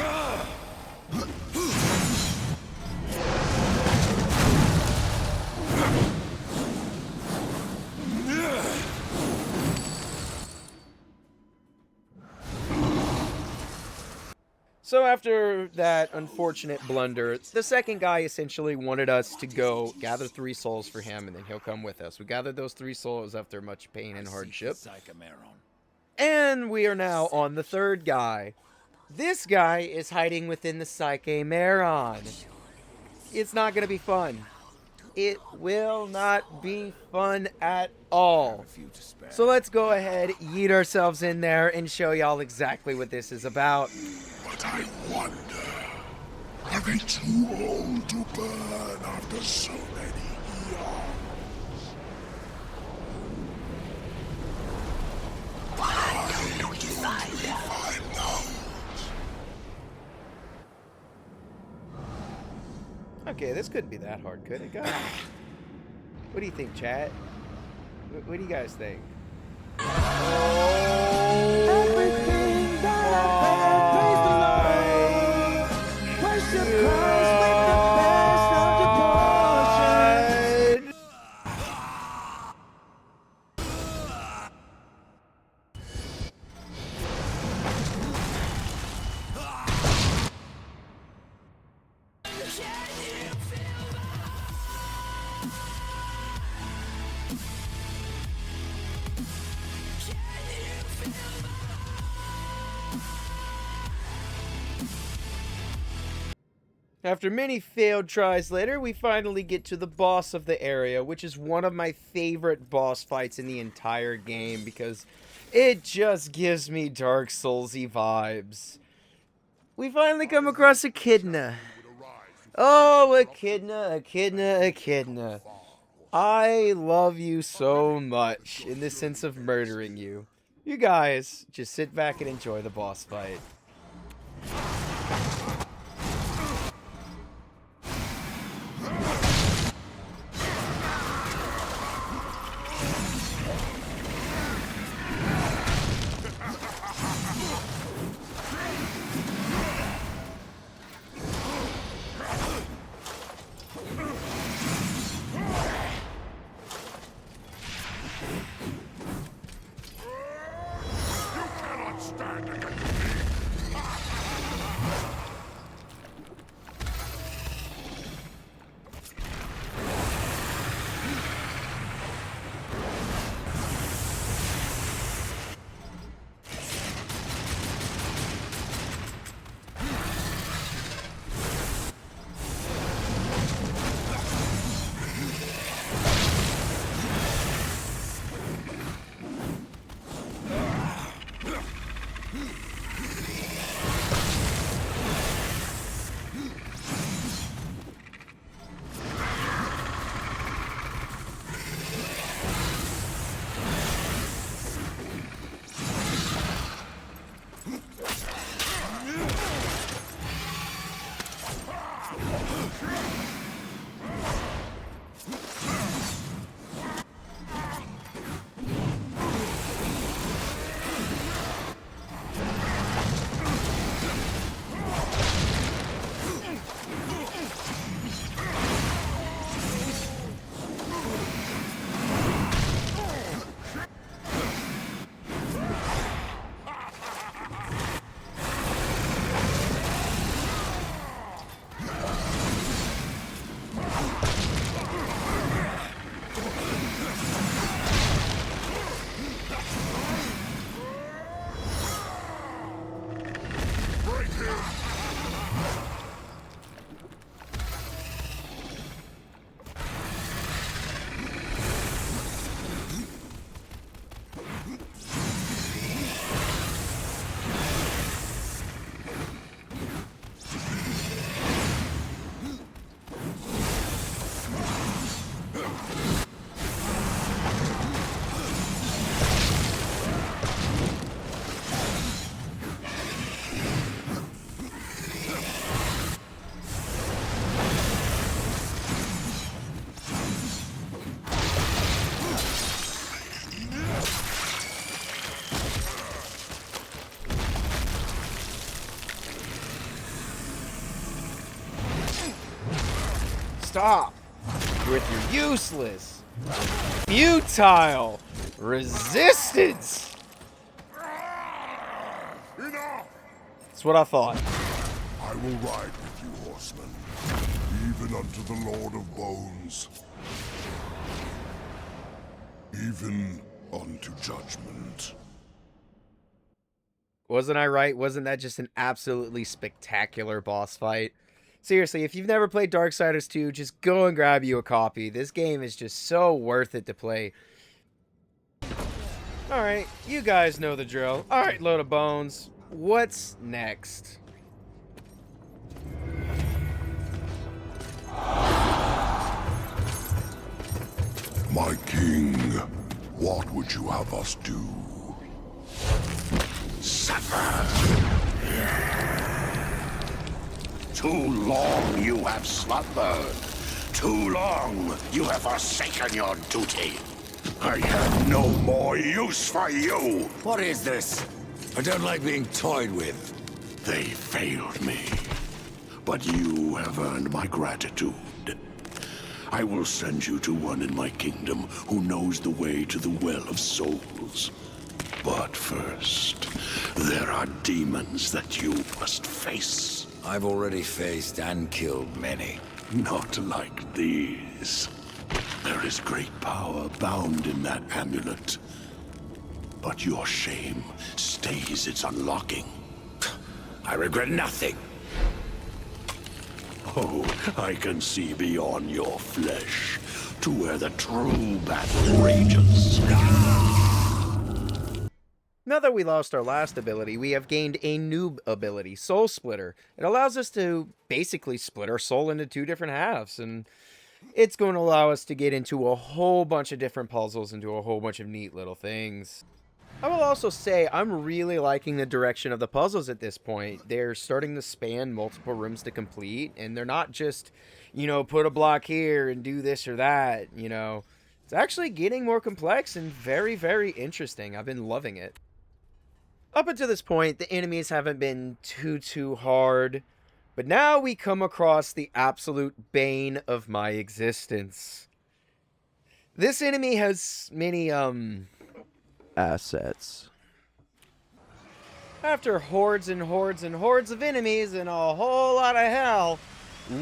So after that unfortunate blunder, the second guy essentially wanted us to go gather 3 souls for him, and then he'll come with us. We gathered those 3 souls after much pain and hardship. And we are now on the third guy. This guy is hiding within the Sycameron. It's not going to be fun. It will not be fun at all. So let's go ahead, yeet ourselves in there, and show y'all exactly what this is about. But I wonder, are they too old to burn after so many eons? Why don't we find those? Okay, this couldn't be that hard, could it, guys? What do you think, chat? What do you guys think? Everything that I've praise the Lord. Worship Christ with the best of devotion. After many failed tries later, we finally get to the boss of the area, which is one of my favorite boss fights in the entire game because it just gives me Dark Souls-y vibes. We finally come across Echidna. Oh, Echidna, Echidna, Echidna. I love you so much in the sense of murdering you. You guys, just sit back and enjoy the boss fight. cannot stand against me! Stop with your useless, futile resistance. Enough! That's what I thought. I will ride with you, horseman, even unto the Lord of Bones. Even unto judgment. Wasn't I right? Wasn't that just an absolutely spectacular boss fight? Seriously, if you've never played Darksiders 2, just go and grab you a copy. This game is just so worth it to play. Alright, you guys know the drill. Alright, load of bones. What's next? My king, what would you have us do? Suffer! Too long you have slumbered. Too long you have forsaken your duty. I have no more use for you. What is this? I don't like being toyed with. They failed me. But you have earned my gratitude. I will send you to one in my kingdom who knows the way to the Well of Souls. But first, there are demons that you must face. I've already faced and killed many. Not like these. There is great power bound in that amulet. But your shame stays its unlocking. I regret nothing. Oh, I can see beyond your flesh to where the true battle rages. Now that we lost our last ability, we have gained a new ability, Soul Splitter. It allows us to basically split our soul into two different halves, and it's going to allow us to get into a whole bunch of different puzzles and do a whole bunch of neat little things. I will also say I'm really liking the direction of the puzzles at this point. They're starting to span multiple rooms to complete, and they're not just, you know, put a block here and do this or that, you know. It's actually getting more complex and very, very interesting. I've been loving it. Up until this point, the enemies haven't been too hard, but now we come across the absolute bane of my existence. This enemy has many, assets. After hordes and hordes and hordes of enemies and a whole lot of hell,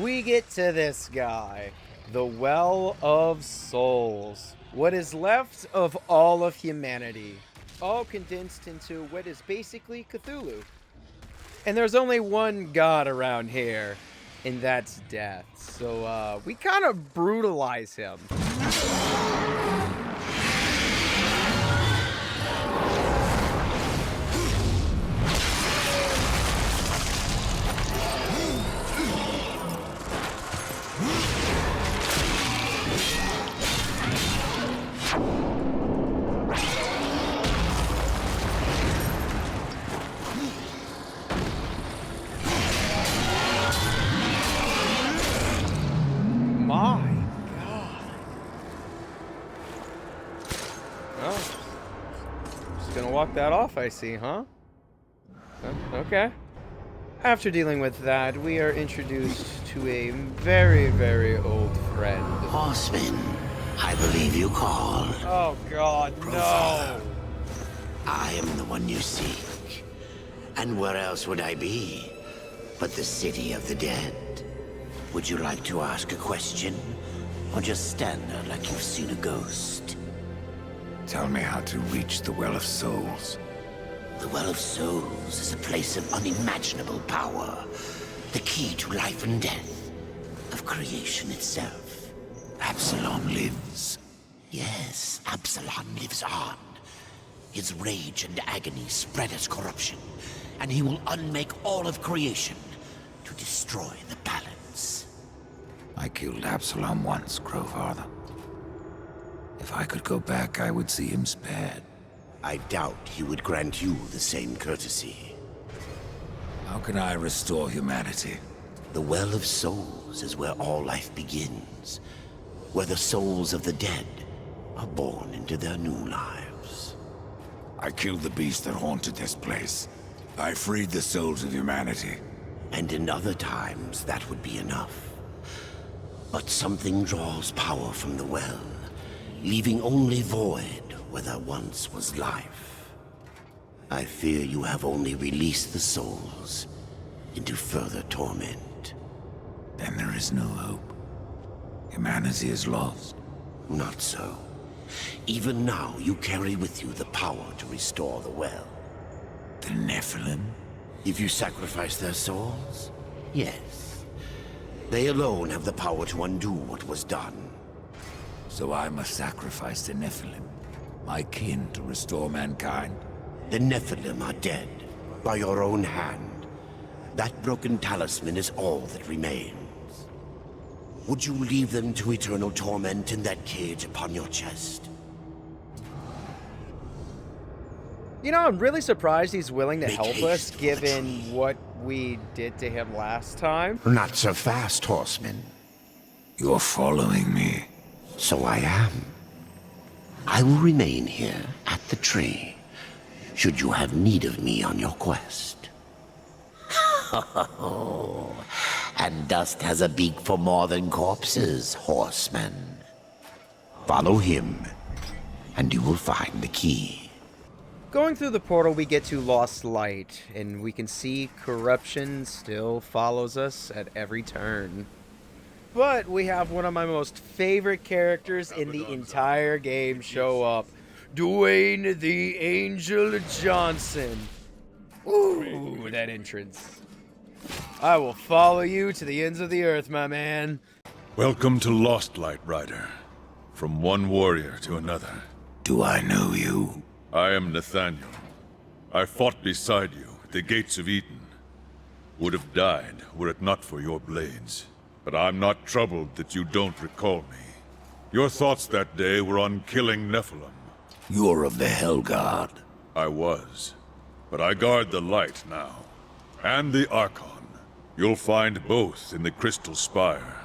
we get to this guy. The Well of Souls. What is left of all of humanity. All condensed into what is basically Cthulhu. And there's only one god around here, and that's death. So, we kind of brutalize him. Walk that off, I see, huh? Okay. After dealing with that, we are introduced to a very, very old friend. Horseman, I believe you called. Oh, God, no! I am the one you seek. And where else would I be but the city of the dead? Would you like to ask a question? Or just stand there like you've seen a ghost? Tell me how to reach the Well of Souls. The Well of Souls is a place of unimaginable power. The key to life and death. Of creation itself. Absalom lives. Yes, Absalom lives on. His rage and agony spread as corruption. And he will unmake all of creation to destroy the balance. I killed Absalom once, Crowfather. If I could go back, I would see him spared. I doubt he would grant you the same courtesy. How can I restore humanity? The Well of Souls is where all life begins. Where the souls of the dead are born into their new lives. I killed the beast that haunted this place. I freed the souls of humanity. And in other times, that would be enough. But something draws power from the well, leaving only void where there once was life. I fear you have only released the souls into further torment. Then there is no hope. Humanity is lost. Not so. Even now, you carry with you the power to restore the well. The Nephilim? If you sacrifice their souls, yes. They alone have the power to undo what was done. So I must sacrifice the Nephilim, my kin, to restore mankind? The Nephilim are dead, by your own hand. That broken talisman is all that remains. Would you leave them to eternal torment in that cage upon your chest? You know, I'm really surprised he's willing to help us, given what we did to him last time. Not so fast, horseman. You're following me. So I am. I will remain here at the tree, should you have need of me on your quest. And dust has a beak for more than corpses, horseman. Follow him, and you will find the key. Going through the portal, we get to Lost Light, and we can see corruption still follows us at every turn. But we have one of my most favorite characters in the entire game show up. Dwayne the Angel Johnson. Ooh, that entrance. I will follow you to the ends of the earth, my man. Welcome to Lost Light, Rider. From one warrior to another. Do I know you? I am Nathaniel. I fought beside you at the gates of Eden. Would have died were it not for your blades. But I'm not troubled that you don't recall me. Your thoughts that day were on killing Nephilim. You're of the Hellguard. I was. But I guard the light now. And the Archon. You'll find both in the Crystal Spire.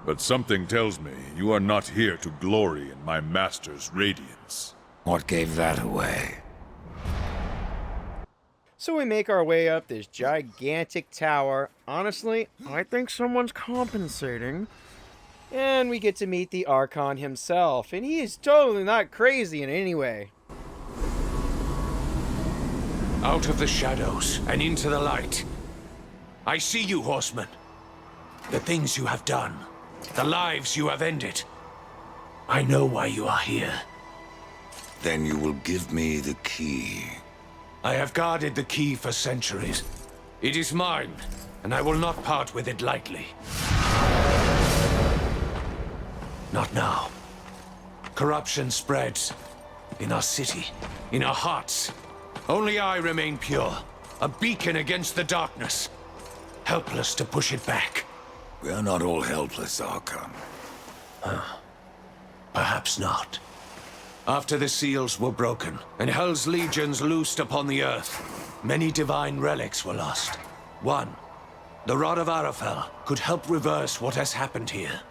But something tells me you are not here to glory in my master's radiance. What gave that away? So we make our way up this gigantic tower. Honestly, I think someone's compensating. And we get to meet the Archon himself, and he is totally not crazy in any way. Out of the shadows and into the light. I see you, horseman. The things you have done, the lives you have ended. I know why you are here. Then you will give me the key. I have guarded the key for centuries. It is mine, and I will not part with it lightly. Not now. Corruption spreads. In our city, in our hearts. Only I remain pure. A beacon against the darkness. Helpless to push it back. We are not all helpless, Archon. Perhaps not. After the seals were broken, and Hell's legions loosed upon the earth, many divine relics were lost. One, the Rod of Arafel, could help reverse what has happened here.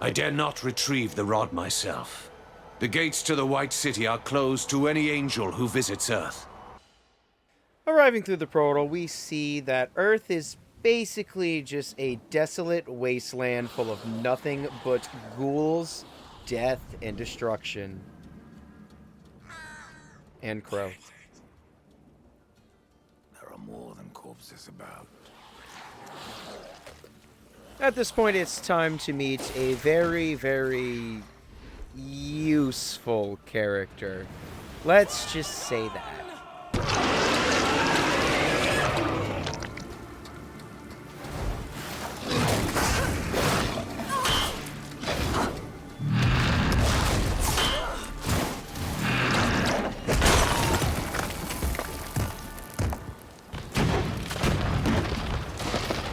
I dare not retrieve the rod myself. The gates to the White City are closed to any angel who visits Earth. Arriving through the portal, we see that Earth is basically just a desolate wasteland full of nothing but ghouls, death, and destruction. And Crow. There are more than corpses about. At this point, it's time to meet a very, very useful character. Let's just say that.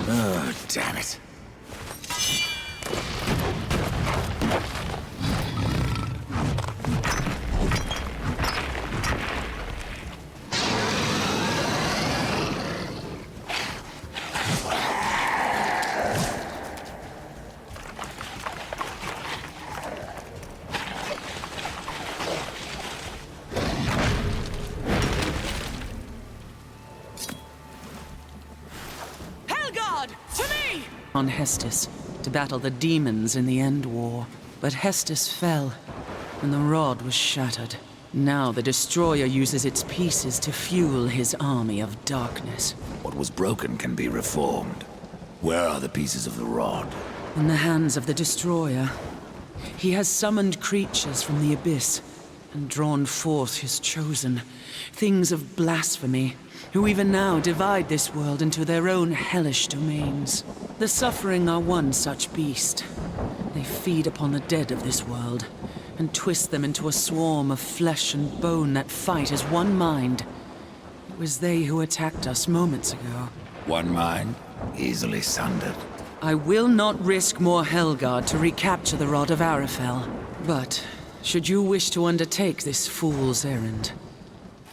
Oh, damn it. On Hestus to battle the demons in the End War. But Hestus fell, and the rod was shattered. Now the Destroyer uses its pieces to fuel his army of darkness. What was broken can be reformed. Where are the pieces of the rod? In the hands of the Destroyer. He has summoned creatures from the abyss and drawn forth his chosen, things of blasphemy, who even now divide this world into their own hellish domains. The Suffering are one such beast. They feed upon the dead of this world, and twist them into a swarm of flesh and bone that fight as one mind. It was they who attacked us moments ago. One mind, easily sundered. I will not risk more Helgard to recapture the Rod of Arafel. But, should you wish to undertake this fool's errand,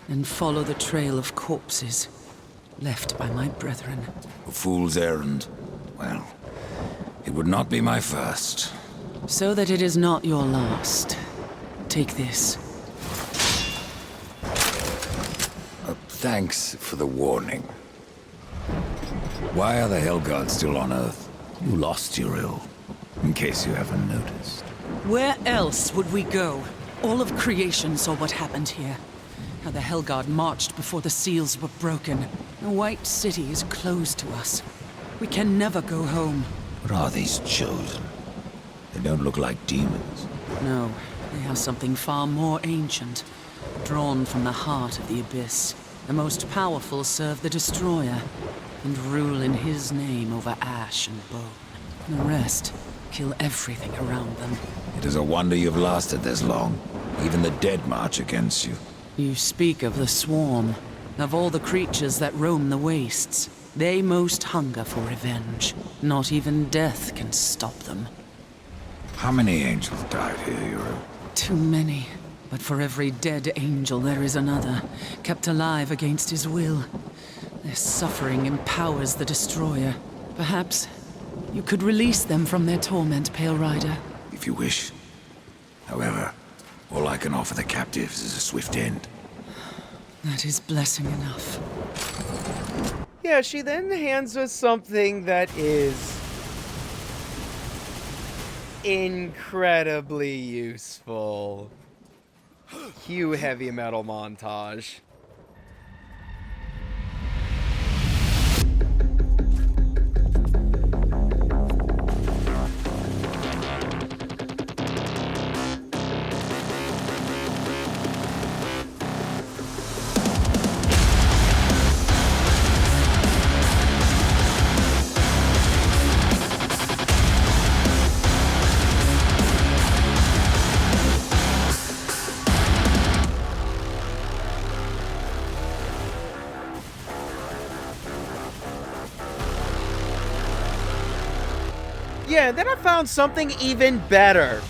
and follow the trail of corpses left by my brethren. A fool's errand? Well, it would not be my first. So that it is not your last. Take this. Thanks for the warning. Why are the Helgard still on Earth? You lost your ill, in case you haven't noticed. Where else would we go? All of creation saw what happened here. How the Helgard marched before the seals were broken. The White City is closed to us. We can never go home. What are these chosen? They don't look like demons. No, they are something far more ancient, drawn from the heart of the abyss. The most powerful serve the Destroyer, and rule in his name over ash and bone. The rest kill everything around them. It is a wonder you've lasted this long. Even the dead march against you. You speak of the swarm, of all the creatures that roam the wastes. They most hunger for revenge. Not even death can stop them. How many angels died here, Hero? Too many. But for every dead angel there is another, kept alive against his will. Their suffering empowers the Destroyer. Perhaps you could release them from their torment, Pale Rider. If you wish. However, all I can offer the captives is a swift end. That is blessing enough. Yeah, she then hands us something that is incredibly useful. Cue heavy metal montage. Yeah, then I found something even better.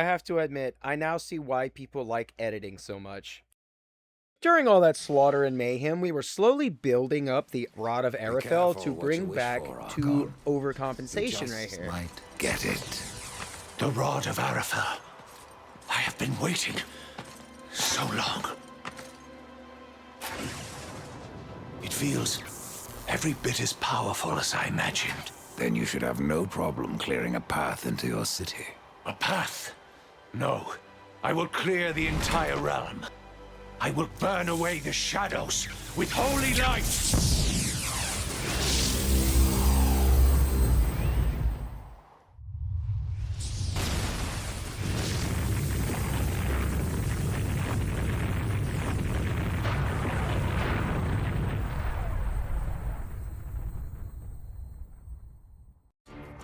I have to admit, I now see why people like editing so much. During all that slaughter and mayhem, we were slowly building up the Rod of Arafel to bring back to overcompensation right here. Might get it. The Rod of Arafel. I have been waiting so long. It feels every bit as powerful as I imagined. Then you should have no problem clearing a path into your city. A path? No. I will clear the entire realm. I will burn away the shadows with holy light!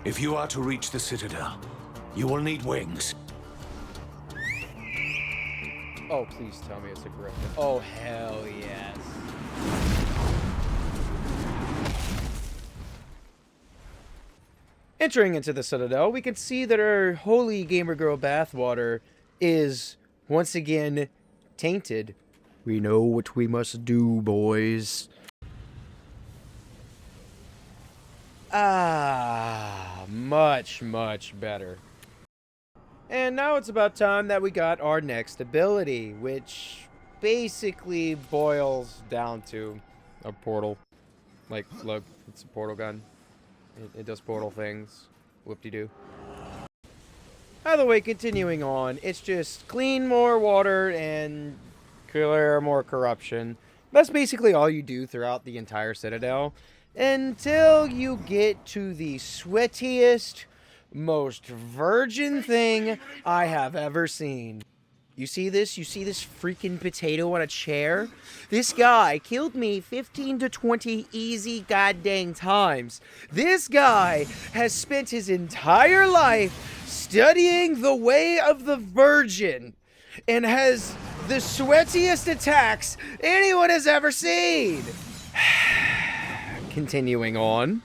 If you are to reach the Citadel, you will need wings. Oh, please tell me it's a griffin. Oh, hell yes. Entering into the Citadel, we can see that our holy gamer girl bathwater is once again tainted. We know what we must do, boys. Ah, much, much better. And now it's about time that we got our next ability, which basically boils down to a portal. Like, look, it's a portal gun. It does portal things. Whoop-de-doo. Either way, continuing on, it's just clean more water and clear more corruption. That's basically all you do throughout the entire Citadel, until you get to the sweatiest, most virgin thing I have ever seen. You see this? You see this freaking potato on a chair? This guy killed me 15 to 20 easy goddamn times. This guy has spent his entire life studying the way of the virgin and has the sweatiest attacks anyone has ever seen. Continuing on.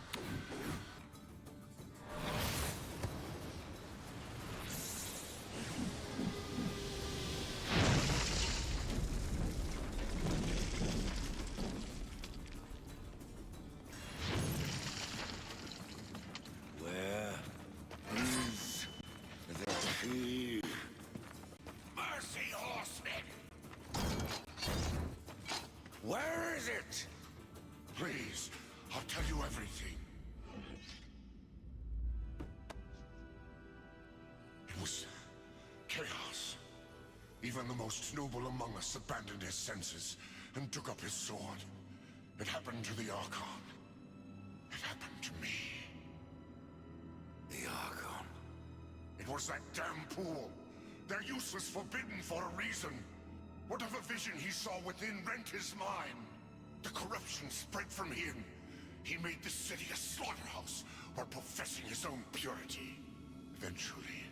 Where is it? Please, I'll tell you everything. It was chaos. Even the most noble among us abandoned his senses and took up his sword. It happened to the Archon. It happened to me. The Archon. It was that damn pool. They're useless, forbidden for a reason. Whatever vision he saw within rent his mind. The corruption spread from him. He made this city a slaughterhouse while professing his own purity. Eventually,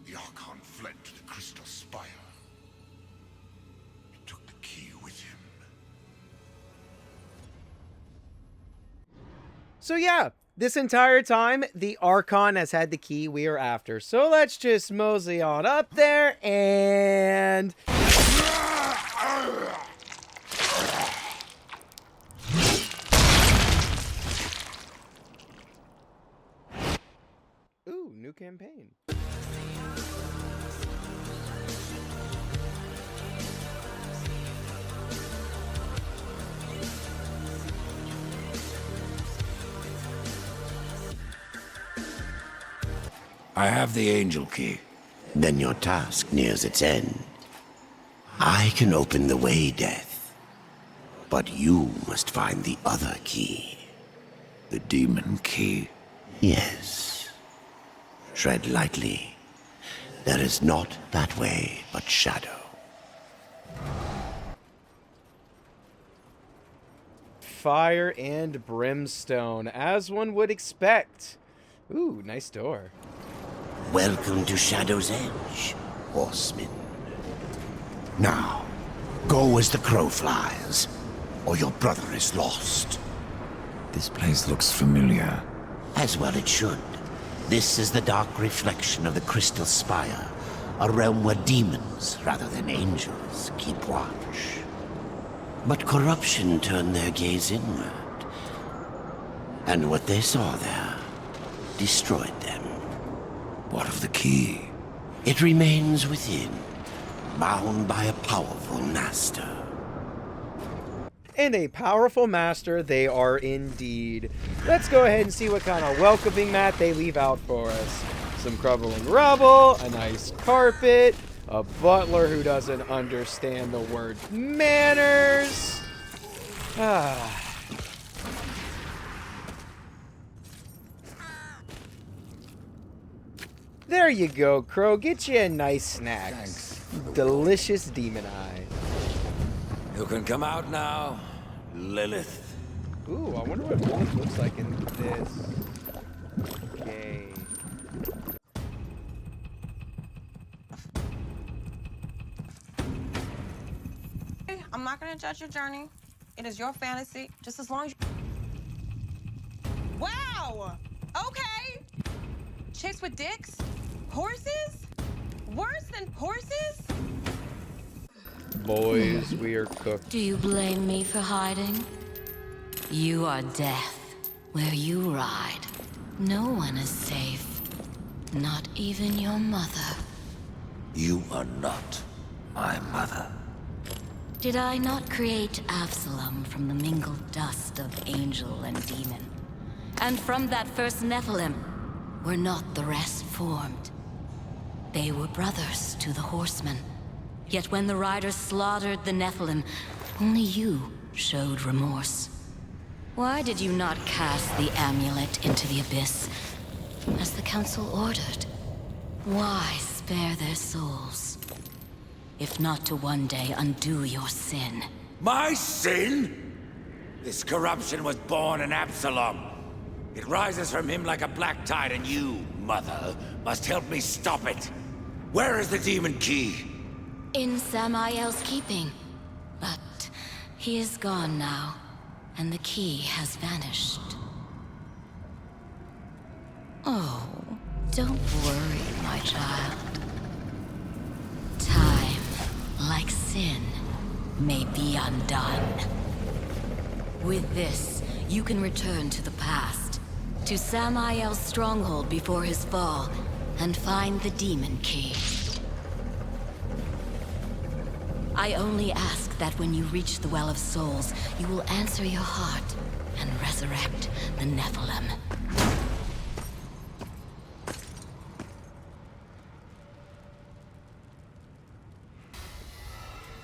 the Archon fled to the Crystal Spire. He took the key with him. So yeah, this entire time, the Archon has had the key we are after. So let's just mosey on up there and... Ooh, new campaign. I have the angel key. Then your task nears its end. I can open the way, Death. But you must find the other key. The demon key? Yes. Tread lightly. There is not that way but shadow. Fire and brimstone, as one would expect. Ooh, nice door. Welcome to Shadow's Edge, horseman. Now, go as the crow flies, or your brother is lost. This place looks familiar. As well it should. This is the dark reflection of the Crystal Spire, a realm where demons, rather than angels, keep watch. But corruption turned their gaze inward, and what they saw there destroyed them. What of the key? It remains within, bound by a powerful master. And a powerful master they are indeed. Let's go ahead and see what kind of welcoming mat they leave out for us. Some crumbling rubble, a nice carpet, a butler who doesn't understand the word manners. There you go, Crow. Get you a nice snack. Thanks. Delicious demon eye. You can come out now, Lilith. Ooh, I wonder what Lilith looks like in this game. I'm not gonna judge your journey. It is your fantasy, just as long as you... Wow! Okay! Chicks with dicks? Horses? Worse than horses? Boys, we are cooked. Do you blame me for hiding? You are death. Where you ride, no one is safe. Not even your mother. You are not my mother. Did I not create Absalom from the mingled dust of angel and demon? And from that first Nephilim, were not the rest formed? They were brothers to the horsemen. Yet when the riders slaughtered the Nephilim, only you showed remorse. Why did you not cast the amulet into the abyss, as the council ordered? Why spare their souls, if not to one day undo your sin? My sin? This corruption was born in Absalom. It rises from him like a black tide, and you, Mother, must help me stop it. Where is the demon key? In Samael's keeping. But he is gone now, and the key has vanished. Oh, don't worry, my child. Time, like sin, may be undone. With this, you can return to the past, to Samael's stronghold before his fall, and find the demon key. I only ask that when you reach the Well of Souls, you will answer your heart and resurrect the Nephilim.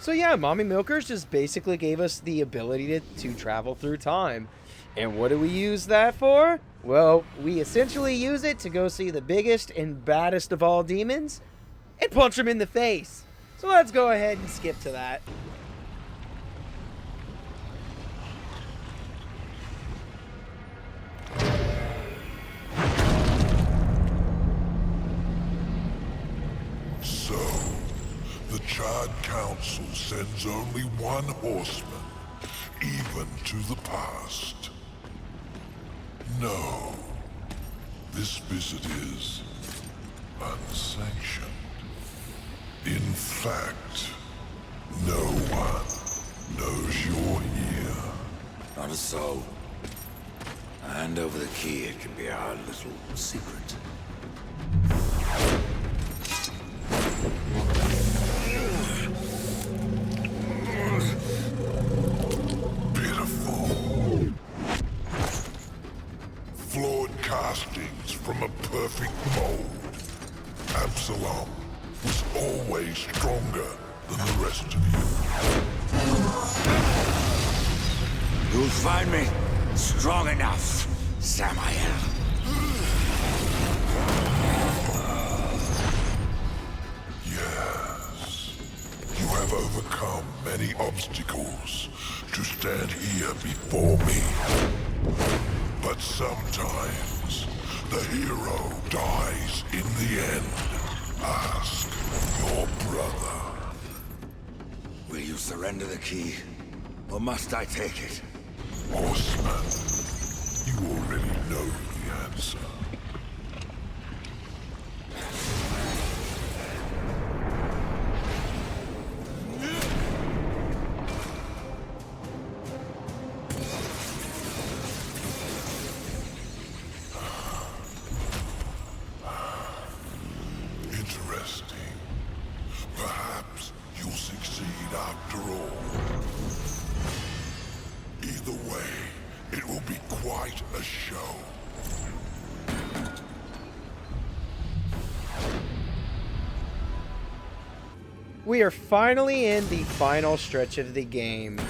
So yeah, Mommy Milkers just basically gave us the ability to travel through time. And what do we use that for? Well, we essentially use it to go see the biggest and baddest of all demons and punch them in the face. So let's go ahead and skip to that. So, the Chad Council sends only one horseman, even to the past. No, this visit is unsanctioned. In fact, no one knows you're here. Not so. Hand over the key, it can be our little secret. Pitiful. Flawed castings from a perfect mold. Absalom was always stronger than the rest of you. You'll find me strong enough, Samael. Yes. You have overcome many obstacles to stand here before me. But sometimes the hero dies in the end. Ask your brother. Will you surrender the key, or must I take it? Horseman, you already know the answer. you'll succeed after all. Either way, it will be quite a show. We are finally in the final stretch of the game,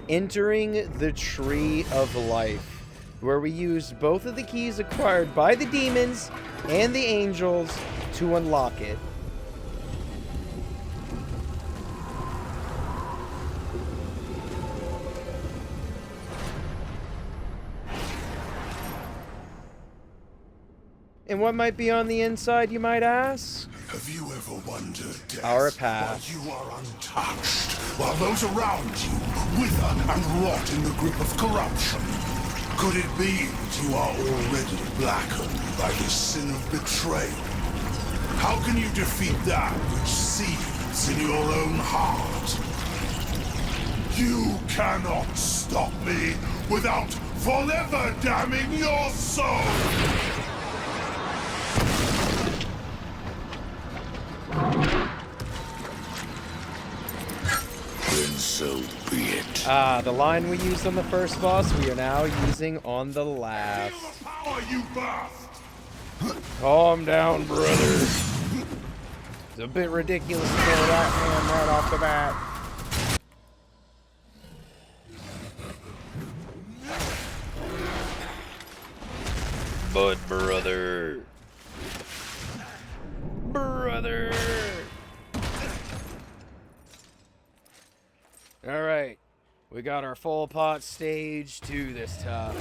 entering the Tree of Life, where we use both of the keys acquired by the demons and the angels to unlock it. And what might be on the inside, you might ask? Have you ever wondered, Death, Our why path. you are untouched, while those around you wither and rot in the grip of corruption? Could it be that you are already blackened by the sin of betrayal? How can you defeat that which seethes in your own heart? You cannot stop me without forever damning your soul! Then so be it. Ah, the line we used on the first boss, we are now using on the last. Power, you bast! Calm down, brother. It's a bit ridiculous to kill that man right off the bat. But brother. Brother. Alright. We got our full pot stage 2 this time.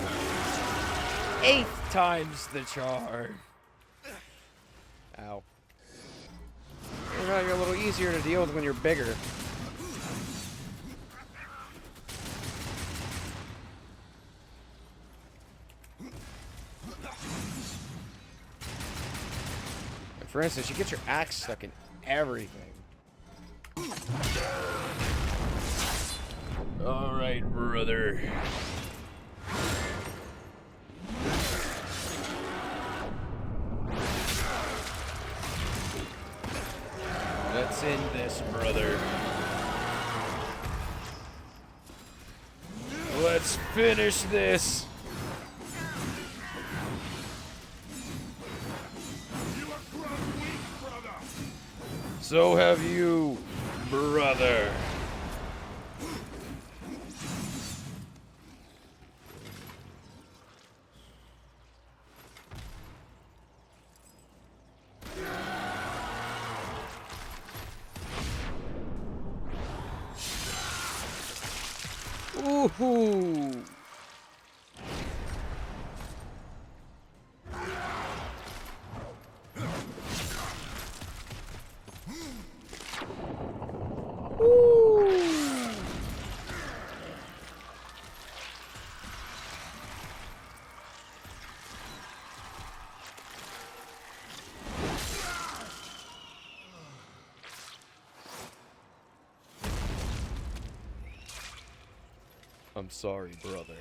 8th times the charm. Ow. You're a little easier to deal with when you're bigger. Like for instance, you get your axe stuck in everything. Alright, brother. Let's end this, brother. Let's finish this. So have you, brother. Ooh. I'm sorry, brother.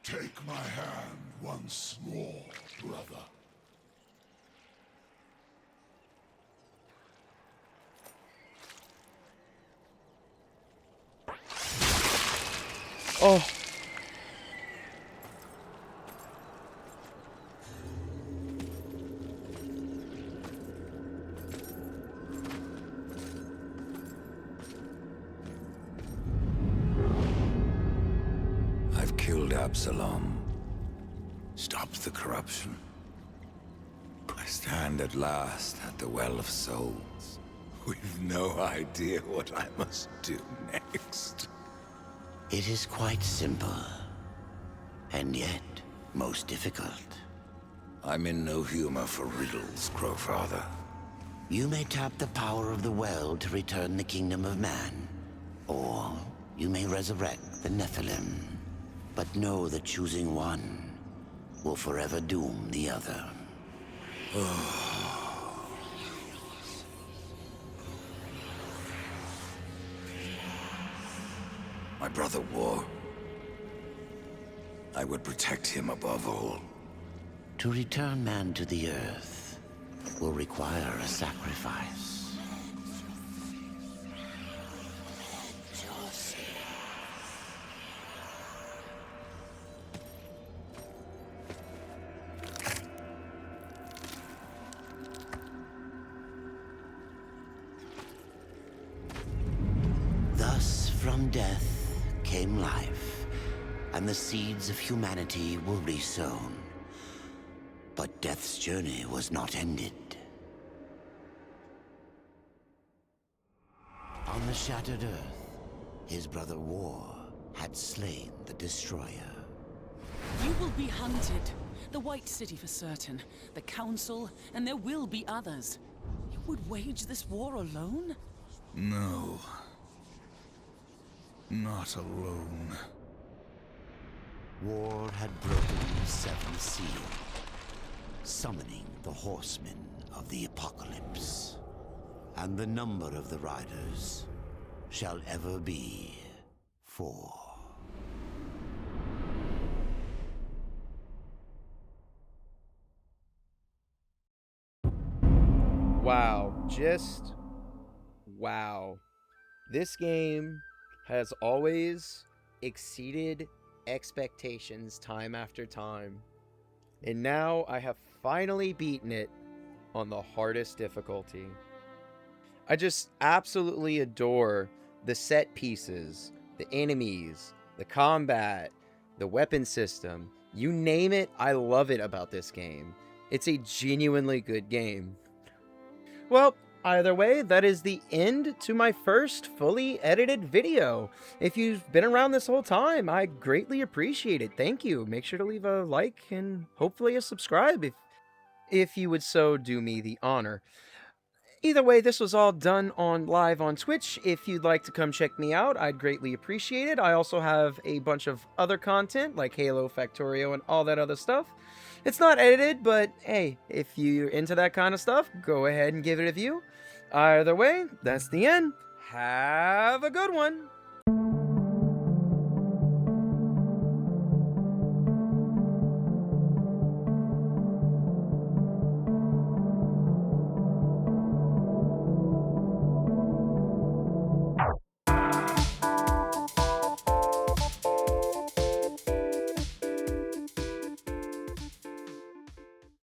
Take my hand once more, brother. Oh. I've killed Absalom. Stopped the corruption. I stand at last at the Well of Souls, with no idea what I must do next. It is quite simple, and yet most difficult. I'm in no humor for riddles, Crowfather. You may tap the power of the well to return the kingdom of man, or you may resurrect the Nephilim. But know that choosing one will forever doom the other. My brother War. I would protect him above all. To return man to the earth will require a sacrifice. From death came life, and the seeds of humanity were resown. But death's journey was not ended. On the shattered earth, his brother War had slain the Destroyer. You will be hunted. The White City for certain. The Council, and there will be others. You would wage this war alone? No. Not alone. War had broken the seventh seal, summoning the horsemen of the apocalypse. And the number of the riders shall ever be 4. Wow, just wow. This game has always exceeded expectations time after time. And now I have finally beaten it on the hardest difficulty. I just absolutely adore the set pieces, the enemies, the combat, the weapon system. You name it, I love it about this game. It's a genuinely good game. Well, either way, that is the end to my first fully edited video. If you've been around this whole time, I greatly appreciate it. Thank you. Make sure to leave a like and hopefully a subscribe if you would so do me the honor. Either way, this was all done live on Twitch. If you'd like to come check me out, I'd greatly appreciate it. I also have a bunch of other content like Halo, Factorio, and all that other stuff. It's not edited, but hey, if you're into that kind of stuff, go ahead and give it a view. Either way, that's the end. Have a good one.